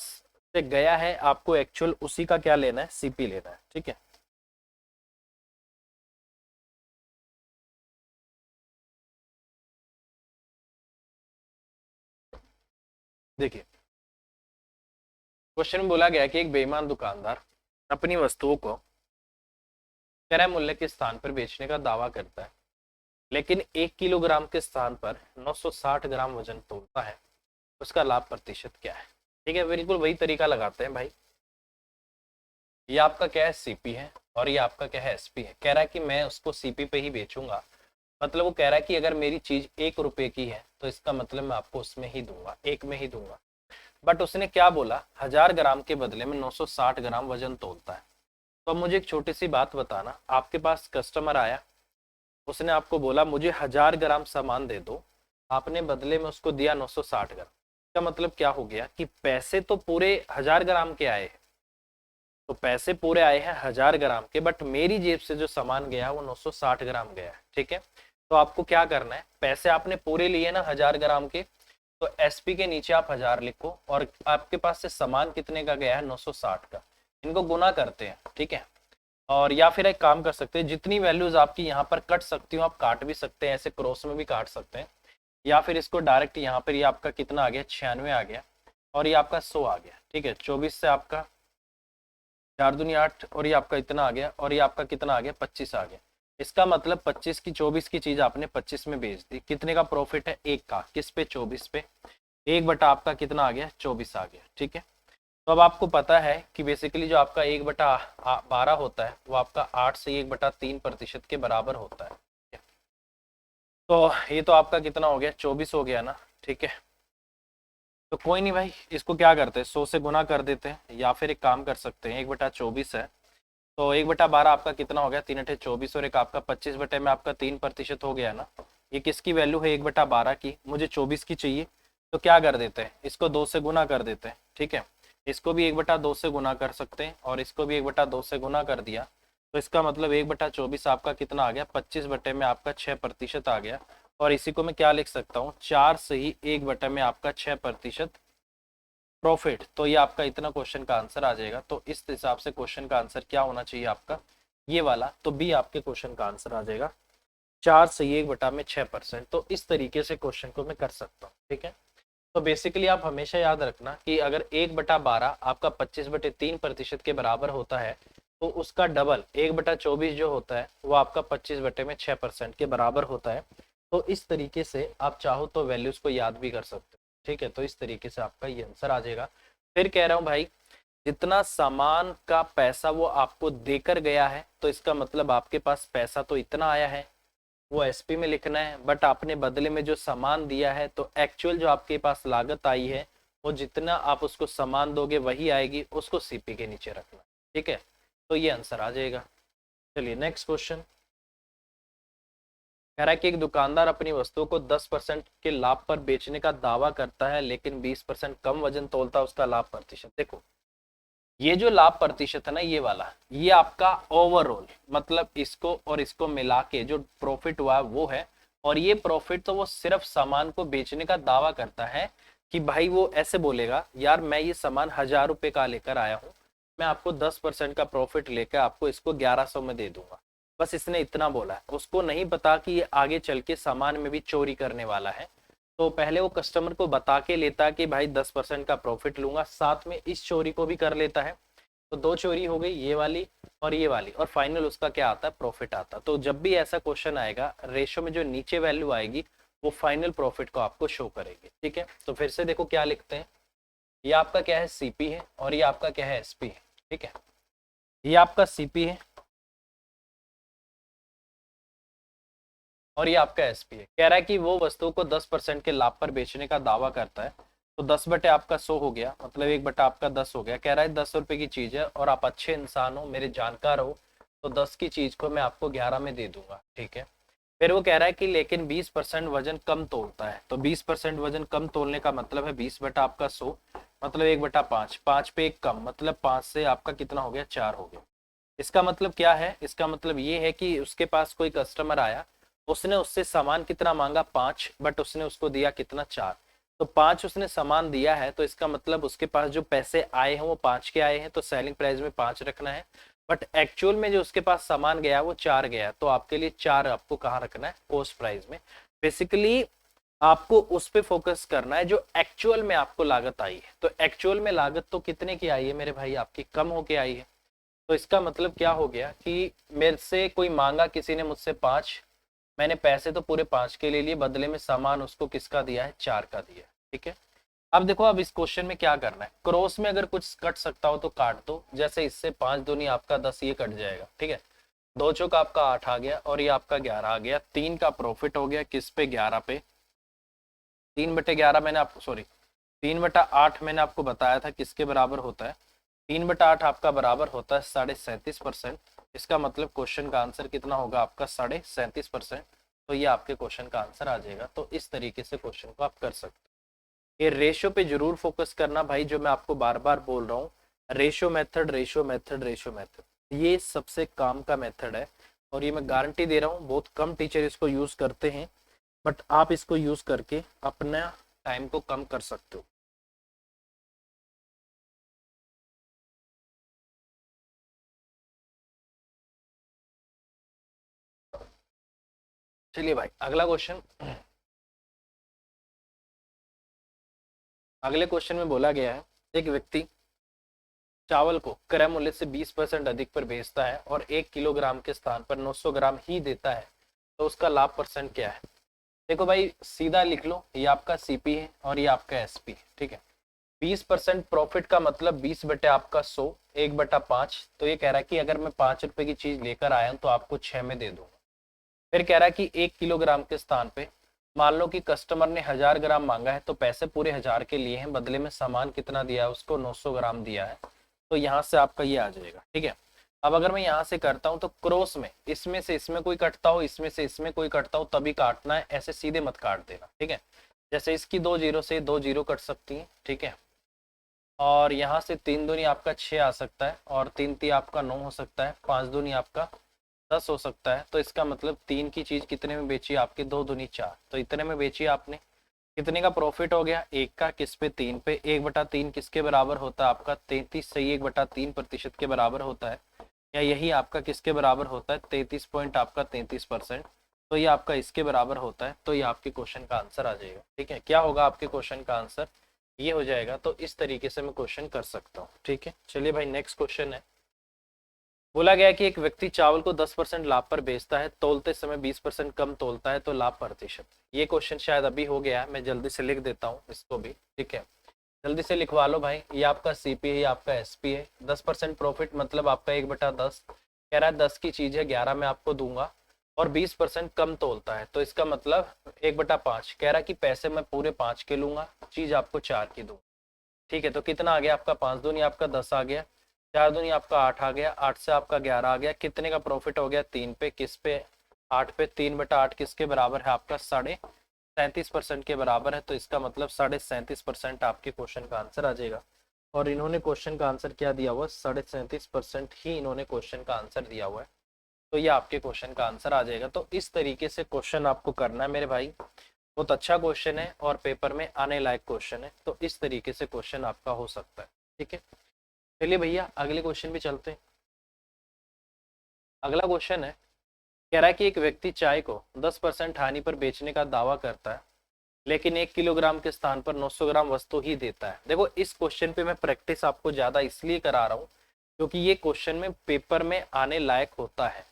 से गया है आपको एक्चुअल उसी का क्या लेना है, सीपी लेना है। ठीक है, देखिए क्वेश्चन में बोला गया कि एक बेईमान दुकानदार अपनी वस्तुओं को क्रय मूल्य के स्थान पर बेचने का दावा करता है, लेकिन 1 किलोग्राम के स्थान पर 960 ग्राम वजन तोलता है। उसका लाभ प्रतिशत क्या है। ठीक है, बिल्कुल वही तरीका लगाते हैं भाई। ये आपका क्या है, सीपी है, और ये आपका क्या है, एसपी है। कह रहा है कि मैं उसको सीपी पे ही बेचूंगा, मतलब वो कह रहा है कि अगर मेरी चीज 1 रुपए की है तो इसका मतलब मैं आपको उसमें ही दूंगा, एक में ही दूंगा। बट उसने क्या बोला, 1000 ग्राम के बदले में 960 ग्राम वजन तोलता है। तो अब मुझे एक छोटी सी बात बताना, आपके पास कस्टमर आया, उसने आपको बोला मुझे 1000 ग्राम सामान दे दो, आपने बदले में उसको दिया 960 ग्राम। इसका मतलब क्या हो गया कि पैसे तो पूरे 1000 ग्राम के आए हैं, तो पैसे पूरे आए हैं 1000 ग्राम के, बट मेरी जेब से जो सामान गया वो 960 ग्राम गया है। ठीक है, तो आपको क्या करना है, पैसे आपने पूरे लिए ना 1000 ग्राम के, तो एसपी के नीचे आप 1000 लिखो, और आपके पास से सामान कितने का गया है, 960 का। इनको गुना करते हैं। ठीक है, और या फिर एक काम कर सकते हैं, जितनी वैल्यूज आपकी यहाँ पर कट सकती हो आप काट भी सकते हैं, ऐसे क्रॉस में भी काट सकते हैं, या फिर इसको डायरेक्ट यहाँ पर ये आपका कितना आ गया, 96 आ गया, और ये आपका 100 आ गया। ठीक है, 24 से आपका 4 दूनी 8, और ये आपका इतना आ गया, और ये आपका कितना आ गया, 25 आ गया। इसका मतलब 25 की 24 की चीज आपने 25 में बेच दी। कितने का प्रॉफिट है, 1 का, किस पे, 24 पे। 1 बटा आपका कितना आ गया, 24 आ गया। ठीक है, तो अब आपको पता है कि बेसिकली जो आपका 1/12 होता है वो आपका 8 से 1/3% के बराबर होता है। तो ये तो आपका कितना हो गया, 24 हो गया ना। ठीक है, तो कोई नहीं भाई, इसको क्या करते हैं, 100 से गुना कर देते हैं, या फिर एक काम कर सकते हैं, 1/24 है, तो 1/12 आपका कितना हो गया, 3×8 = 24, और एक आपका 25 बटे में आपका 3% हो गया ना। ये किसकी वैल्यू है, 1/12 की, मुझे 24 की चाहिए, तो क्या कर देते हैं, इसको 2 से गुना कर देते हैं। ठीक है, इसको भी 1/2 से गुना कर सकते हैं, और इसको भी 1/2 से गुना कर दिया, तो इसका मतलब 1/24 आपका कितना आ गया, 25 बटे में आपका 6% आ गया। और इसी को मैं क्या लिख सकता हूँ, 4 से ही 1 बटे में आपका 6% प्रॉफिट। तो ये आपका इतना क्वेश्चन का आंसर आ जाएगा। तो इस हिसाब से क्वेश्चन का आंसर क्या होना चाहिए आपका, ये वाला, तो बी आपके क्वेश्चन का आंसर आ जाएगा, 4 से 1/6%। तो इस तरीके से क्वेश्चन को मैं कर सकता हूँ। ठीक है, तो बेसिकली आप हमेशा याद रखना कि अगर 1/12 आपका 25/3% के बराबर होता है, तो उसका डबल 1/24 जो होता है वो आपका 25/6% के बराबर होता है। तो इस तरीके से आप चाहो तो वैल्यूज को याद भी कर सकते हो। ठीक है, तो इस तरीके से आपका ये आंसर आ जाएगा। फिर कह रहा हूँ भाई, जितना सामान का पैसा वो आपको देकर गया है, तो इसका मतलब आपके पास पैसा तो इतना आया है, वो एसपी में लिखना है, बट आपने बदले में जो सामान दिया है, तो एक्चुअल जो आपके पास लागत आई है वो जितना आप उसको सामान दोगे वही आएगी, उसको सीपी के नीचे रखना। ठीक है, तो ये आंसर आ जाएगा। चलिए नेक्स्ट क्वेश्चन। कह रहा है कि एक दुकानदार अपनी वस्तुओं को 10% के लाभ पर बेचने का दावा करता है, लेकिन 20% कम वजन तोलता है, उसका लाभ प्रतिशत। देखो ये जो लाभ प्रतिशत है ना, ये वाला, ये आपका ओवरऑल मतलब इसको और इसको मिला के जो प्रॉफिट हुआ वो है। और ये प्रॉफिट तो वो सिर्फ सामान को बेचने का दावा करता है कि भाई वो ऐसे बोलेगा, यार मैं ये सामान 1000 रुपए का लेकर आया हूँ, मैं आपको 10% का प्रॉफिट लेकर आपको इसको 1100 में दे दूंगा। बस इसने इतना बोला है, उसको नहीं पता कि ये आगे चल के सामान में भी चोरी करने वाला है। तो पहले वो कस्टमर को बता के लेता कि भाई 10% का प्रॉफिट लूंगा, साथ में इस चोरी को भी कर लेता है। तो दो चोरी हो गई, ये वाली और ये वाली, और फाइनल उसका क्या आता है, प्रॉफिट आता। तो जब भी ऐसा क्वेश्चन आएगा, रेशो में जो नीचे वैल्यू आएगी वो फाइनल प्रॉफिट को आपको शो करेगी। ठीक है, तो फिर से देखो क्या लिखते हैं, ये आपका क्या है, सीपी है, और ये आपका क्या है, एसपी है। ठीक है, ये आपका सीपी है और ये आपका एसपी है। कह रहा है कि वो वस्तु को 10% के लाभ पर बेचने का दावा करता है। तो 10 बटे आपका 100 हो गया, मतलब 1 बटा आपका 10 हो गया। कह रहा है 10 रुपए की चीज है और आप अच्छे इंसान हो, मेरे जानकार हो, तो 10 की चीज को मैं आपको 11 में दे दूंगा। ठीक है, फिर वो कह रहा है कि लेकिन 20% वजन कम तोलता है। तो 20% वजन कम तोलने का मतलब है 20 बटा आपका 100, मतलब 1 बटा 5, 5 पे 1 कम, मतलब 5 से आपका कितना हो गया, 4 हो गया। इसका मतलब क्या है, इसका मतलब ये है कि उसके पास कोई कस्टमर आया, उसने उससे सामान कितना मांगा, 5, बट उसने उसको दिया कितना, 4। तो 5 उसने सामान दिया है, तो इसका मतलब उसके पास जो पैसे आए हैं वो 5 के आए हैं, तो सेलिंग प्राइस में 5 रखना है। बट एक्चुअल में जो उसके पास सामान गया वो 4 गया, तो आपके लिए 4 आपको कहाँ रखना है, कॉस्ट प्राइस में। बेसिकली आपको उस पे फोकस करना है जो एक्चुअल में आपको लागत आई है। तो एक्चुअल में लागत तो कितने की आई है मेरे भाई, आपकी कम होके आई है। तो इसका मतलब क्या हो गया कि मेरे से कोई मांगा किसी ने मुझसे 5, मैंने पैसे तो पूरे 5 के ले लिए, बदले में सामान उसको किसका दिया है, 4 का दिया है। ठीक है, अब देखो अब इस क्वेश्चन में क्या करना है, क्रॉस में अगर कुछ कट सकता हो तो काट दो। जैसे इससे 5 दूनी आपका 10, ये कट जाएगा। ठीक है, 2 चौक आपका 8 आ गया और ये आपका 11 आ गया। 3 का प्रॉफिट हो गया किस पे, 11 पे। 3/11 मैंने आपको, सॉरी 3/8 मैंने आपको बताया था किसके बराबर होता है, 3/8 आपका बराबर होता है 37.5%। इसका मतलब क्वेश्चन का आंसर कितना होगा आपका, 37.5%। तो ये आपके क्वेश्चन का आंसर आ जाएगा। तो इस तरीके से क्वेश्चन को आप कर सकते हो। ये रेशो पे जरूर फोकस करना भाई, जो मैं आपको बार बार बोल रहा हूँ, ratio method, ratio method, ratio method, ये सबसे काम का मेथड है। और ये मैं गारंटी दे रहा हूँ, बहुत कम टीचर इसको यूज करते हैं, बट आप इसको यूज करके अपना टाइम को कम कर सकते हो। चलिए भाई अगला क्वेश्चन। अगले क्वेश्चन में बोला गया है, एक व्यक्ति चावल को क्रय मूल्य से 20% अधिक पर बेचता है और 1 किलोग्राम के स्थान पर 900 ग्राम ही देता है, तो उसका लाभ परसेंट क्या है। देखो भाई सीधा लिख लो, ये आपका सीपी है और ये आपका एसपी है। ठीक है, 20% प्रॉफिट का मतलब 20 बटे आपका 100, 1/5। तो ये कह रहा है कि अगर मैं 5 रुपए की चीज लेकर आया हूं तो आपको 6 में दे दूंगा। फिर कह रहा है कि 1 किलोग्राम के स्थान पे मान लो कि कस्टमर ने 1000 ग्राम मांगा है, तो पैसे पूरे 1000 के लिए हैं, बदले में सामान कितना दिया है उसको, 900 ग्राम दिया है। तो यहाँ से आपका ये आ जाएगा। ठीक है, अब अगर मैं यहाँ से करता हूँ तो क्रॉस में इसमें से इसमें कोई कटता हो, इसमें से इसमें कोई कटता हो, तभी काटना है, ऐसे सीधे मत काट देना। ठीक है, जैसे इसकी 2 जीरो से 2 जीरो कट सकती है। ठीक है, और यहाँ से 3 दूनी आपका 6 आ सकता है, और 3 ती आपका 9 हो सकता है, 5 दूनी आपका 10 हो सकता है। तो इसका मतलब 3 की चीज कितने में बेची आपकी, 2 दूनी 4, तो इतने में बेची आपने। कितने का प्रॉफिट हो गया, 1 का, किस पे, 3 पे। 1/3 किसके बराबर होता है आपका, 33 सही, 1/3% के बराबर होता है, या यही आपका किसके बराबर होता है, 33 पॉइंट आपका 33%। तो ये आपका इसके बराबर होता है। तो ये आपके क्वेश्चन का आंसर आ जाएगा। ठीक है, क्या होगा आपके क्वेश्चन का आंसर, ये हो जाएगा। तो इस तरीके से मैं क्वेश्चन कर सकता हूँ। ठीक है, चलिए भाई नेक्स्ट क्वेश्चन है। बोला गया कि एक व्यक्ति चावल को 10% लाभ पर बेचता है, तोलते समय 20% कम तोलता है, तो लाभ प्रतिशत। ये क्वेश्चन शायद अभी हो गया है, मैं जल्दी से लिख देता हूँ इसको भी। ठीक है, जल्दी से लिखवा लो भाई। ये आपका सीपी है, ये आपका एसपी है। 10% प्रॉफिट मतलब आपका 1/10। कह रहा है 10 की चीज है, 11 में आपको दूंगा, और 20% कम तोलता है, तो इसका मतलब 1/5। कह रहा है कि पैसे मैं पूरे 5 के लूंगा, चीज आपको 4 की दूंगा। ठीक है, तो कितना आ गया आपका, 5 दूनी आपका 10 आ गया, 4 दूनी आपका 8 आ गया, 8 से आपका 11 आ गया। कितने का प्रॉफिट हो गया, 3 पे, किस पे, 8 पे 3/8 किसके बराबर है आपका 37.5% के बराबर है, तो इसका मतलब 37.5% आपके क्वेश्चन का आंसर आ जाएगा। और इन्होंने क्वेश्चन का आंसर क्या दिया हुआ, 37.5% ही इन्होंने क्वेश्चन का आंसर दिया हुआ है, तो ये आपके क्वेश्चन का आंसर आ जाएगा। तो इस तरीके से क्वेश्चन आपको करना है मेरे भाई, बहुत अच्छा क्वेश्चन है और पेपर में आने लायक क्वेश्चन है, तो इस तरीके से क्वेश्चन आपका हो सकता है। ठीक है, चलिए भैया अगले क्वेश्चन भी चलते हैं। अगला क्वेश्चन है, कह रहा है कि एक व्यक्ति चाय को 10% हानि पर बेचने का दावा करता है, लेकिन 1 किलोग्राम के स्थान पर 900 ग्राम वस्तु ही देता है। देखो इस क्वेश्चन पे मैं प्रैक्टिस आपको ज्यादा इसलिए करा रहा हूँ क्योंकि ये क्वेश्चन में पेपर में आने लायक होता है,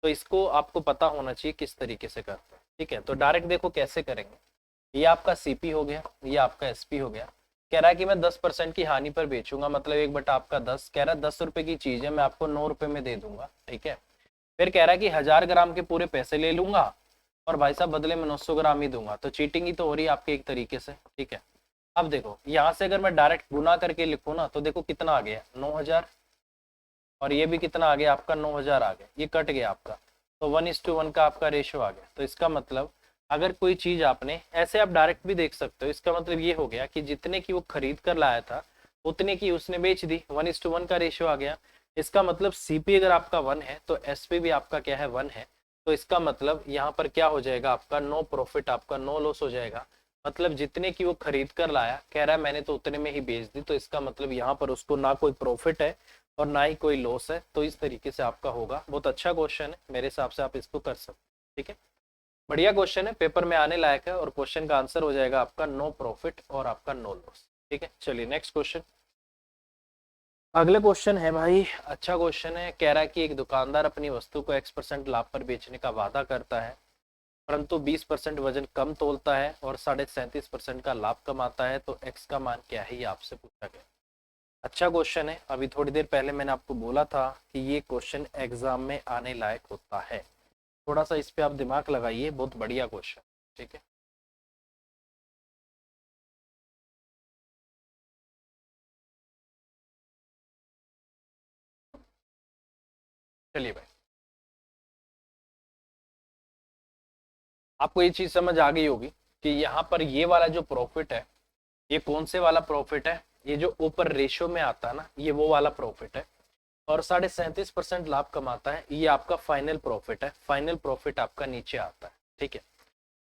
तो इसको आपको पता होना चाहिए किस तरीके से करते हैं। ठीक है, तो डायरेक्ट देखो कैसे करेंगे। ये आपका सीपी हो गया, ये आपका एसपी हो गया। कह रहा है कि मैं 10% की हानि पर बेचूंगा, मतलब 1/10 आपका 10, कह रहा है 10 रुपए की चीज है मैं आपको 9 रुपए में दे दूंगा। ठीक है, फिर कह रहा है कि 1000 ग्राम के पूरे पैसे ले लूंगा और भाई साहब बदले में 900 ग्राम ही दूंगा, तो चीटिंग ही तो हो रही है आपके एक तरीके से। ठीक है, अब देखो यहाँ से अगर मैं डायरेक्ट गुना करके लिखूँ ना, तो देखो कितना आ गया 9000, और ये भी कितना आ गया आपका 9000 आ गया, ये कट गया आपका, तो 1:1 का आपका रेशियो आ गया। तो इसका मतलब अगर कोई चीज आपने ऐसे, आप डायरेक्ट भी देख सकते हो, इसका मतलब ये हो गया कि जितने की वो खरीद कर लाया था उतने की उसने बेच दी, 1:1 का रेशियो आ गया। इसका मतलब सीपी अगर आपका 1 है तो एसपी भी आपका क्या है 1 है, तो इसका मतलब यहाँ पर क्या हो जाएगा आपका नो प्रॉफिट, आपका नो लॉस हो जाएगा। मतलब जितने की वो खरीद कर लाया, कह रहा है मैंने तो उतने में ही बेच दी, तो इसका मतलब यहाँ पर उसको ना कोई प्रॉफिट है और ना ही कोई लॉस है, तो इस तरीके से आपका होगा। बहुत अच्छा क्वेश्चन है, मेरे हिसाब से आप इसको कर सकते। ठीक है, बढ़िया क्वेश्चन है, पेपर में आने लायक है, और क्वेश्चन का आंसर हो जाएगा आपका नो प्रॉफिट और आपका नो लॉस। ठीक है, चलिए नेक्स्ट क्वेश्चन। अगले क्वेश्चन है भाई, अच्छा क्वेश्चन है। कह रहा है कि एक दुकानदार अपनी वस्तु को X% लाभ पर बेचने का वादा करता है, परंतु 20% वजन कम तोलता है और 37.5% का लाभ कमाता है, तो X का मान क्या है, ये आपसे पूछा गया। अच्छा क्वेश्चन है, अभी थोड़ी देर पहले मैंने आपको बोला था कि ये क्वेश्चन एग्जाम में आने लायक होता है, थोड़ा सा इस पे आप दिमाग लगाइए, बहुत बढ़िया क्वेश्चन। ठीक है, चलिए भाई आपको ये चीज समझ आ गई होगी कि यहाँ पर ये वाला जो प्रॉफिट है, ये कौन से वाला प्रॉफिट है, ये जो ऊपर रेशियो में आता है ना, ये वो वाला प्रॉफिट है। और 37.5% लाभ कमाता है, ये आपका फाइनल प्रॉफिट है। फाइनल प्रॉफिट आपका नीचे आता है। ठीक है,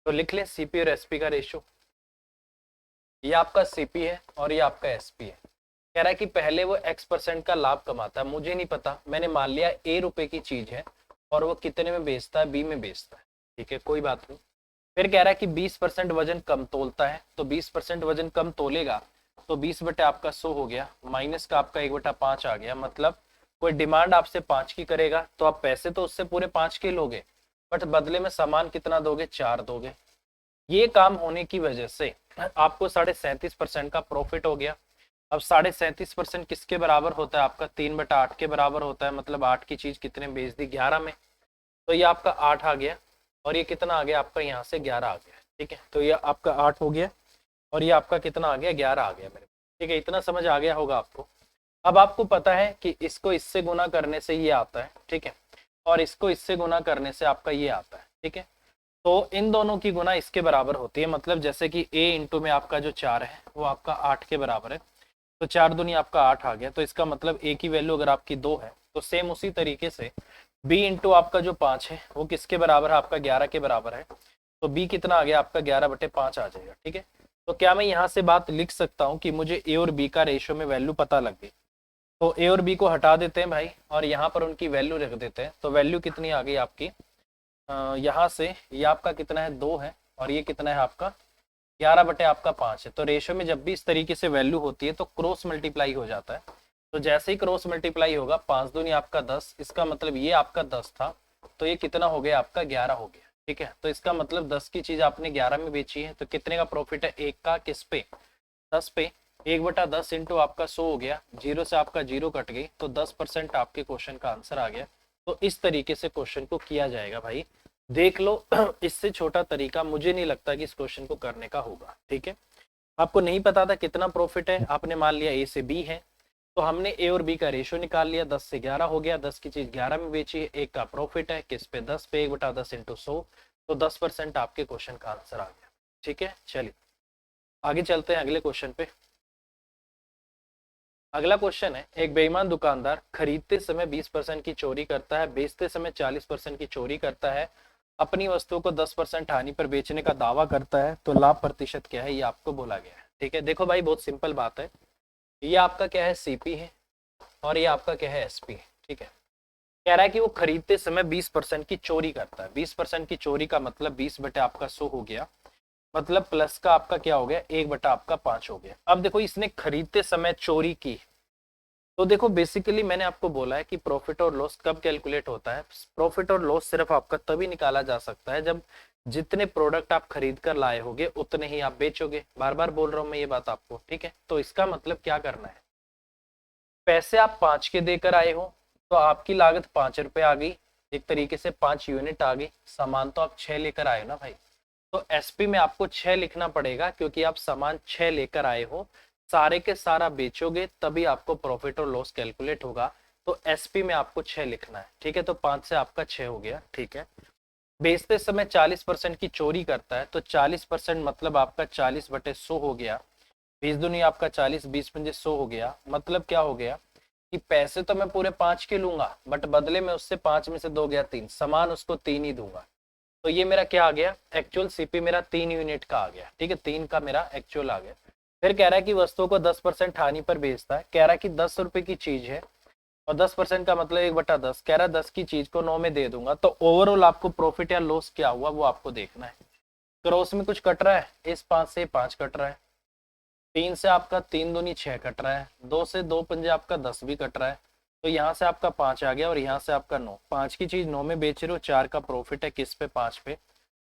तो लिख लें सीपी और एसपी का रेशियो, ये आपका सीपी है और ये आपका एसपी है। कह रहा है कि पहले वो X% का लाभ कमाता है, मुझे नहीं पता, मैंने मान लिया A रुपए की चीज है और वो कितने में बेचता है, B में बेचता है। ठीक है, कोई बात नहीं। फिर कह रहा है कि 20% वजन कम तोलता है, तो 20% वजन कम तोलेगा, तो 20 बटे आपका 100 हो गया, माइनस का आपका 1/5 आ गया। मतलब कोई डिमांड आपसे 5 की करेगा तो आप पैसे तो उससे पूरे 5 के लोगे, बट बदले में सामान कितना दोगे, 4 दोगे। ये काम होने की वजह से आपको 37.5% का प्रॉफिट हो गया। अब 37.5% किसके बराबर होता है आपका, 3/8 के बराबर होता है। मतलब 8 की चीज कितने बेच दी, 11 में, तो ये आपका 8 आ गया, और ये कितना आ गया आपका यहाँ से 11 आ गया। ठीक है, तो ये आपका 8 हो गया और ये आपका कितना आ गया, 11 आ गया मेरे। ठीक है, इतना समझ आ गया होगा आपको। अब आपको पता है कि इसको इससे गुना करने से ये आता है। ठीक है, और इसको इससे गुना करने से आपका ये आता है। ठीक है, तो इन दोनों की गुना इसके बराबर होती है। मतलब जैसे कि a इंटू में आपका जो 4 है वो आपका 8 के बराबर है, तो 4 दूनी आपका 8 आ गया। तो इसका मतलब a की वैल्यू अगर आपकी 2 है, तो सेम उसी तरीके से b इंटू आपका जो 5 है वो किसके बराबर है, आपका 11 के बराबर है। तो b कितना आ गया आपका, 11/5 आ जाएगा। ठीक है, तो क्या मैं यहाँ से बात लिख सकता हूँ कि मुझे a और b का रेशियो में वैल्यू पता लग गई, तो a और b को हटा देते हैं भाई और यहाँ पर उनकी वैल्यू रख देते हैं। तो वैल्यू कितनी आ गई आपकी, यहाँ से ये आपका कितना है 2 है, और ये कितना है आपका 11 बटे आपका 5 है। तो रेशियो में जब भी इस तरीके से वैल्यू होती है तो क्रॉस मल्टीप्लाई हो जाता है। तो जैसे ही क्रॉस मल्टीप्लाई होगा, 5 दूनी आपका 10, इसका मतलब ये आपका 10 था, तो ये कितना हो गया आपका 11 हो गया। ठीक है, तो इसका मतलब 10 की चीज आपने 11 में बेची है, तो कितने का प्रॉफिट है, एक का किस पे, 10 पे। 1/10 इंटू आपका 100 हो गया, जीरो से आपका जीरो कट गई, तो 10% आपके क्वेश्चन का आंसर आ गया। तो इस तरीके से क्वेश्चन को किया जाएगा भाई, देख लो। इससे छोटा तरीका मुझे नहीं लगता कि इस क्वेश्चन को करने का होगा। ठीक है, आपको नहीं पता था कितना प्रॉफिट है, आपने मान लिया ए से बी है, तो हमने ए और बी का रेशियो निकाल लिया, 10 से 11 हो गया, 10 की चीज 11 में बेची है, एक का प्रॉफिट है किस पे 10 पे, 1/10 इंटू 100, तो 10% आपके क्वेश्चन का आंसर आ गया। ठीक है, चलिए आगे चलते हैं अगले क्वेश्चन पे। अगला क्वेश्चन है, एक बेईमान दुकानदार खरीदते समय 20% की चोरी करता है, बेचते समय 40% की चोरी करता है, अपनी वस्तुओं को 10% हानि पर बेचने का दावा करता है, तो लाभ प्रतिशत क्या है ये आपको बोला गया है। ठीक है, देखो भाई बहुत सिंपल बात है, ये आपका क्या है सीपी है और ये आपका क्या है एसपी है। ठीक है, कह रहा है कि वो खरीदते समय 20% की चोरी करता है, 20% की चोरी का मतलब 20 बटे आपका 100 हो गया, मतलब प्लस का आपका क्या हो गया 1 बटा आपका 5 हो गया। अब देखो इसने खरीदते समय चोरी की, तो देखो बेसिकली मैंने आपको बोला है कि प्रॉफिट और लॉस कब कैलकुलेट होता है, प्रॉफिट और लॉस सिर्फ आपका तभी निकाला जा सकता है जब जितने प्रोडक्ट आप खरीद कर लाए होगे उतने ही आप बेचोगे, बार बार बोल रहा हूं मैं ये बात आपको। ठीक है, तो इसका मतलब क्या करना है, पैसे आप 5 के देकर आए हो तो आपकी लागत 5 रुपए आ गई, एक तरीके से 5 यूनिट आ गई, सामान तो आप 6 लेकर आए हो ना भाई, तो एसपी में आपको 6 लिखना पड़ेगा क्योंकि आप सामान 6 लेकर आए हो, सारे के सारा बेचोगे तभी आपको प्रॉफिट और लॉस कैलकुलेट होगा, तो एसपी में आपको 6 लिखना है। ठीक है, तो 5 से आपका 6 हो गया। ठीक है, बेचते समय 40% की चोरी करता है, तो 40% मतलब आपका 40/100 हो गया, 20 दूनी आपका 40, 20 पंजे 100 हो गया, मतलब क्या हो गया कि पैसे तो मैं पूरे 5 के लूंगा बट बदले में उससे 5 में से 2 गया 3, सामान उसको 3 ही दूंगा, तो ये मेरा क्या आ गया एक्चुअल सीपी मेरा 3 यूनिट का आ गया। ठीक है, 3 का मेरा एक्चुअल आ गया। फिर कह रहा है कि वस्तुओं को 10% हानि पर बेचता है, कह रहा है कि 10 रुपए की चीज है और 10% का मतलब 1/10, कह रहा है 10 की चीज को 9 में दे दूंगा, तो ओवरऑल आपको प्रॉफिट या लॉस क्या हुआ वो आपको देखना है। क्रॉस में कुछ कट रहा है, इस 5 से 5 कट रहा है, 3 से आपका 3 दूनी 6 कट रहा है, 2 से 2 पंजे आपका 10 भी कट रहा है, तो यहाँ से आपका 5 आ गया और यहाँ से आपका 9, 5 की चीज 9 में बेच रहे हो, 4 का प्रॉफिट है किस पे 5 पे,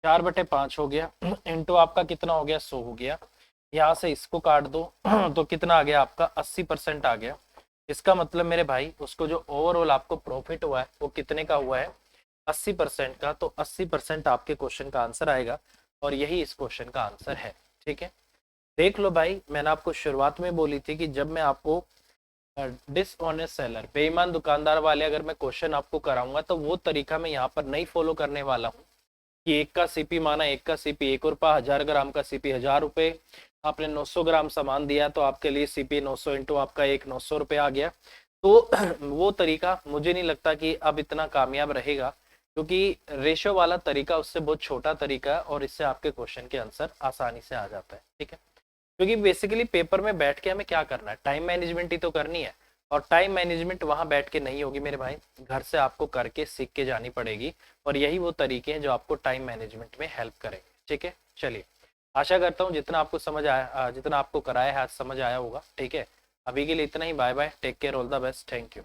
4/5 हो गया इंटू आपका कितना हो गया 100 हो गया, यहाँ से इसको काट दो तो कितना आ गया आपका 80% आ गया। इसका मतलब मेरे भाई उसको जो ओवरऑल आपको प्रॉफिट हुआ है वो कितने का हुआ है 80% का, तो 80% आपके क्वेश्चन का आंसर आएगा और यही इस क्वेश्चन का आंसर है। ठीक है, देख लो भाई मैंने आपको शुरुआत में बोली थी कि जब मैं आपको डिसऑनेस्ट सेलर बेईमान दुकानदार वाले अगर मैं क्वेश्चन आपको कराऊंगा तो वो तरीका मैं यहाँ पर नहीं फॉलो करने वाला हूँ कि एक का सीपी माना, एक का सीपी 1 रुपया, 1000 ग्राम का सीपी 1000 रुपए, आपने 900 ग्राम सामान दिया तो आपके लिए सीपी 900 इंटू आपका एक 900 रुपये आ गया, तो वो तरीका मुझे नहीं लगता कि अब इतना कामयाब रहेगा, क्योंकि रेशो वाला तरीका उससे बहुत छोटा तरीका है और इससे आपके क्वेश्चन के आंसर आसानी से आ जाता है। ठीक है, क्योंकि बेसिकली पेपर में बैठ के हमें क्या करना है, टाइम मैनेजमेंट ही तो करनी है, और टाइम मैनेजमेंट वहां बैठ के नहीं होगी मेरे भाई, घर से आपको करके सीख के जानी पड़ेगी, और यही वो तरीके हैं जो आपको टाइम मैनेजमेंट में हेल्प करेंगे। ठीक है, चलिए आशा करता हूँ जितना आपको समझ आया, जितना आपको कराया है आज समझ आया होगा। ठीक है, अभी के लिए इतना ही, bye bye, take care, all the best, thank you.